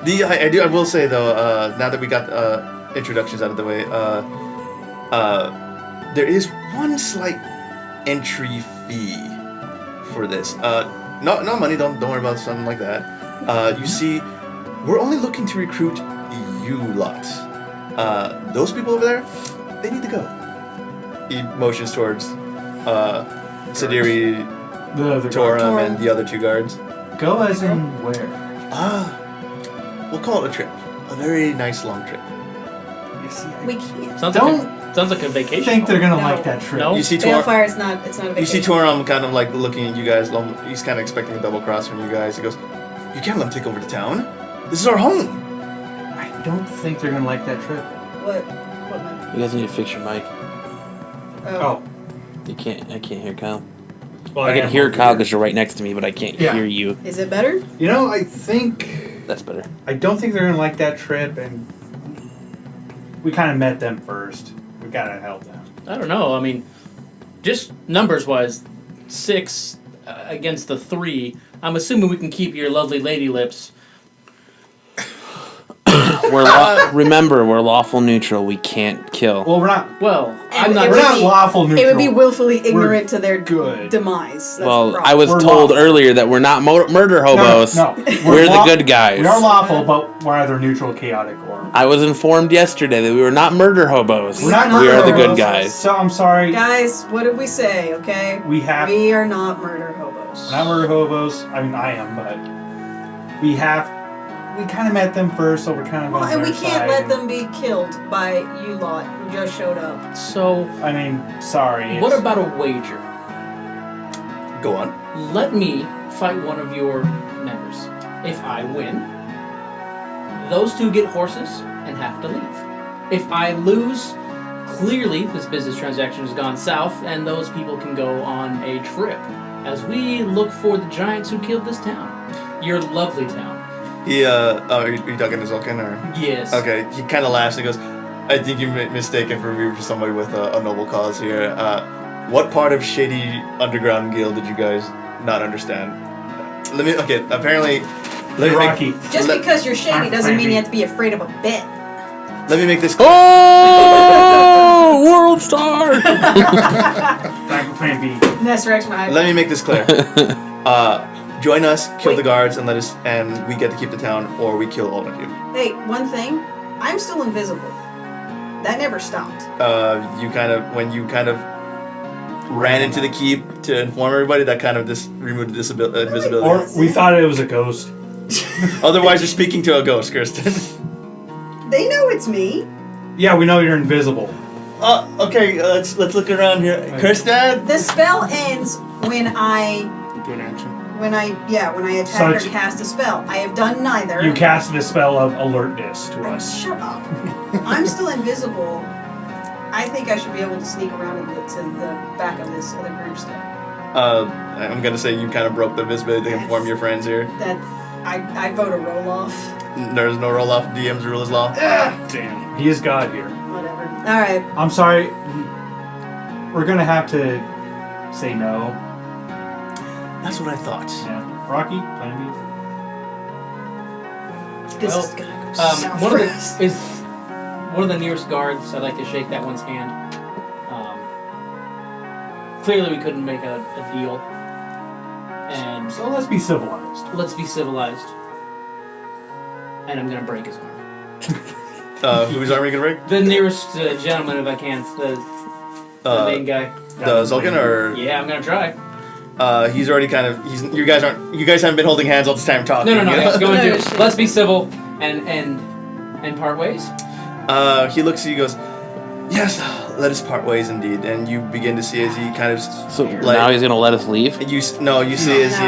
S2: I will say though, now that we got introductions out of the way, there is one slight entry fee for this. Not money. Don't worry about something like that. You see, we're only looking to recruit you lot. Those people over there, they need to go. He motions towards Sidiri,
S3: The other
S2: Torum, and the other two guards.
S3: Go as in where?
S2: We'll call it a trip. A very nice long trip.
S3: You see,
S4: We can't.
S6: Sounds like a
S3: I
S6: vacation.
S3: think they're gonna
S4: No.
S3: like that trip.
S6: No.
S2: You see Torum.
S4: Balefire is not. It's not a
S2: You
S4: vacation.
S2: see Torum kind of like looking at you guys. He's kind of expecting a double cross from you guys. He goes, "You can't let him take over the town. This is our home."
S3: I don't think they're gonna like that trip.
S4: What? What? Man?
S1: You guys need to fix your mic.
S3: Oh.
S1: I can't hear Kyle.
S3: Well,
S1: I can
S3: am
S1: hear
S3: over
S1: Kyle
S3: here.
S1: because you're right next to me, but I can't
S3: Yeah.
S1: hear you.
S4: Is it better?
S3: You know, I
S1: That's better.
S3: don't think they're gonna like that trip, and we kind of met them first. We gotta help them.
S6: I don't know. I mean, just numbers-wise, 6 against the 3. I'm assuming we can keep your lovely lady lips.
S1: Remember, we're lawful neutral. We can't kill.
S3: Well, we're not.
S6: Well,
S4: And
S6: I'm not.
S4: it
S3: We're
S4: would
S3: not
S4: be-
S3: lawful neutral.
S4: It would be willfully ignorant to their
S3: good.
S4: demise. That's the
S1: Well,
S4: problem.
S1: I was
S3: We're
S1: told
S3: lawful.
S1: earlier that we're not murder hobos.
S3: No,
S1: We're the good guys.
S3: We are lawful, but we're either neutral, chaotic, or.
S1: I was informed yesterday that we were not murder hobos.
S3: We're not
S1: we are the
S3: murder
S1: good
S3: hobos.
S1: guys.
S3: So I'm sorry.
S4: Guys, what did we say? Okay.
S3: We have.
S4: We are not murder hobos.
S3: We're not murder hobos. I mean, I am, but we have. We kind of met them first, so we're kind of
S4: Well,
S3: on
S4: and
S3: their
S4: we can't
S3: side,
S4: let
S3: and-
S4: them be killed by you lot who just showed up.
S6: So,
S3: I mean, sorry.
S6: what
S3: it's-
S6: about a wager?
S2: Go on.
S6: Let me fight one of your members. If I win, those 2 get horses and have to leave. If I lose, clearly this business transaction has gone south and those people can go on a trip as we look for the giants who killed this town. Your lovely town.
S2: He are you talking to Zulkin or?
S6: Yes.
S2: Okay. He kind of laughs and goes, "I think you're mistaken for me for somebody with a noble cause here. What part of shady underground guild did you guys not understand? Let me. Okay. Apparently, let me
S3: Rocky.
S4: Just
S2: let-
S4: because you're shady
S3: I'm
S4: doesn't mean
S3: crazy.
S4: you have to be afraid of a bit.
S2: Let me make this clear.
S1: Oh, world star!
S3: Time for Plan B.
S4: That's right, my
S2: Let me make this clear. Join us, kill
S4: Wait.
S2: the guards, and we get to keep the town, or we kill all of you.
S4: Hey, one thing. I'm still invisible. That never stopped.
S2: When you ran into the keep to inform everybody, that kind of removed the invisibility.
S3: Or we thought it was a ghost.
S2: Otherwise, you're speaking to a ghost, Kirsten.
S4: They know it's me.
S3: Yeah, we know you're invisible.
S2: Okay, let's look around here. Kirsten?
S4: The spell ends when I
S5: Do an action.
S4: attack
S3: So
S4: or
S3: it's-
S4: cast a spell. I have done neither.
S3: You casted a spell of alertness to us.
S4: Shut up. I'm still invisible. I think I should be able to sneak around to the back of this other group stuff.
S2: I'm gonna say you kind of broke the visibility to inform your friends here.
S4: I vote a roll off.
S2: There's no roll off. DM's rule is law.
S5: Damn.
S3: He is God here.
S4: Whatever. All right.
S3: I'm sorry. We're gonna have to say no.
S2: That's what I thought.
S3: Yeah. Rocky, Plan
S4: This
S6: Well,
S4: is gonna go south
S6: one of
S4: fast.
S6: the is one of the nearest guards. I'd like to shake that one's hand. Clearly, we couldn't make a deal, and
S3: B. So let's be civilized.
S6: let's be civilized. and I'm gonna break his arm.
S2: Whose arm are you gonna break?
S6: The nearest gentleman, if I can, the main guy.
S2: The Zulkin, or
S6: Yeah, I'm gonna try.
S2: he's already kind of you guys haven't been holding hands all this time talking.
S6: No.
S2: you know?
S6: He's going
S4: No,
S6: to. Let's be civil and part ways.
S2: He looks at you, goes, "Yes, let us part ways indeed." And you begin to see as he kind of
S1: So now he's gonna let us leave.
S2: you see as he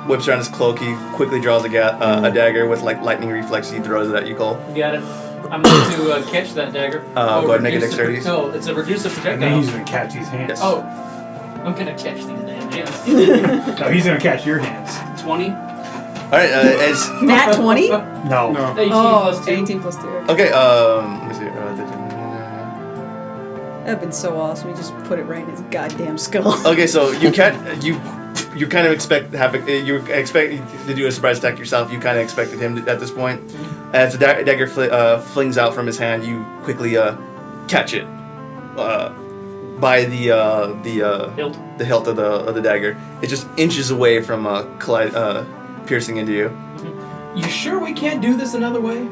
S2: whips around his cloak, he quickly draws a dagger with like lightning reflex. He throws it at you, Cole.
S6: You got it. I'm going to catch that dagger.
S2: Go ahead and make a
S6: reduce
S2: dexterity.
S6: No, it's a reduce of
S3: And then
S6: projectile.
S3: he's gonna catch these hands.
S2: Yes.
S6: Oh, I'm gonna catch these damn hands.
S3: No, he's gonna catch your hands.
S6: 20.
S2: All right, as
S4: Nat 20?
S3: No.
S5: No.
S6: 18
S4: Oh,
S6: plus 2.
S4: 18 plus 2.
S2: okay, let me see.
S4: That'd been so awesome. We just put it right in his goddamn skull.
S2: Okay, so you kind of expect to do a surprise attack yourself. You kind of expected him at this point. As the dagger flings out from his hand, you quickly catch it by the hilt of the dagger. It just inches away from piercing into you.
S6: You sure we can't do this another way?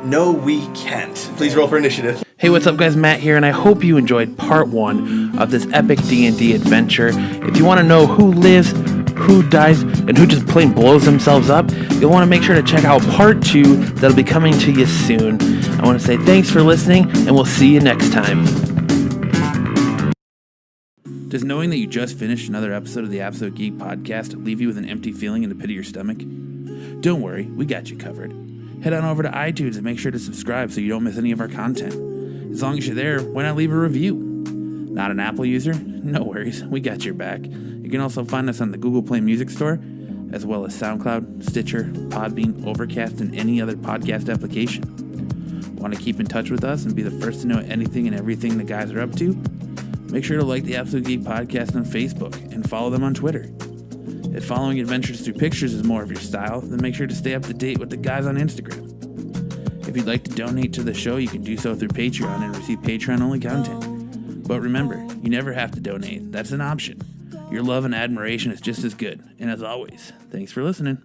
S2: No, we can't. Please roll for initiative.
S1: Hey, what's up, guys? Matt here, and I hope you enjoyed part 1 of this epic D&D adventure. If you want to know who lives, who dies, and who just plain blows themselves up, you'll want to make sure to check out part 2 that'll be coming to you soon. I want to say thanks for listening, and we'll see you next time. Does knowing that you just finished another episode of the Absolute Geek Podcast leave you with an empty feeling in the pit of your stomach? Don't worry, we got you covered. Head on over to iTunes and make sure to subscribe so you don't miss any of our content. As long as you're there, why not leave a review? Not an Apple user? No worries, we got your back. You can also find us on the Google Play Music Store, as well as SoundCloud, Stitcher, Podbean, Overcast, and any other podcast application. Want to keep in touch with us and be the first to know anything and everything the guys are up to? Make sure to like the Absolute Geek Podcast on Facebook and follow them on Twitter. If following adventures through pictures is more of your style, then make sure to stay up to date with the guys on Instagram. If you'd like to donate to the show, you can do so through Patreon and receive Patreon-only content. But remember, you never have to donate. That's an option. Your love and admiration is just as good. And as always, thanks for listening.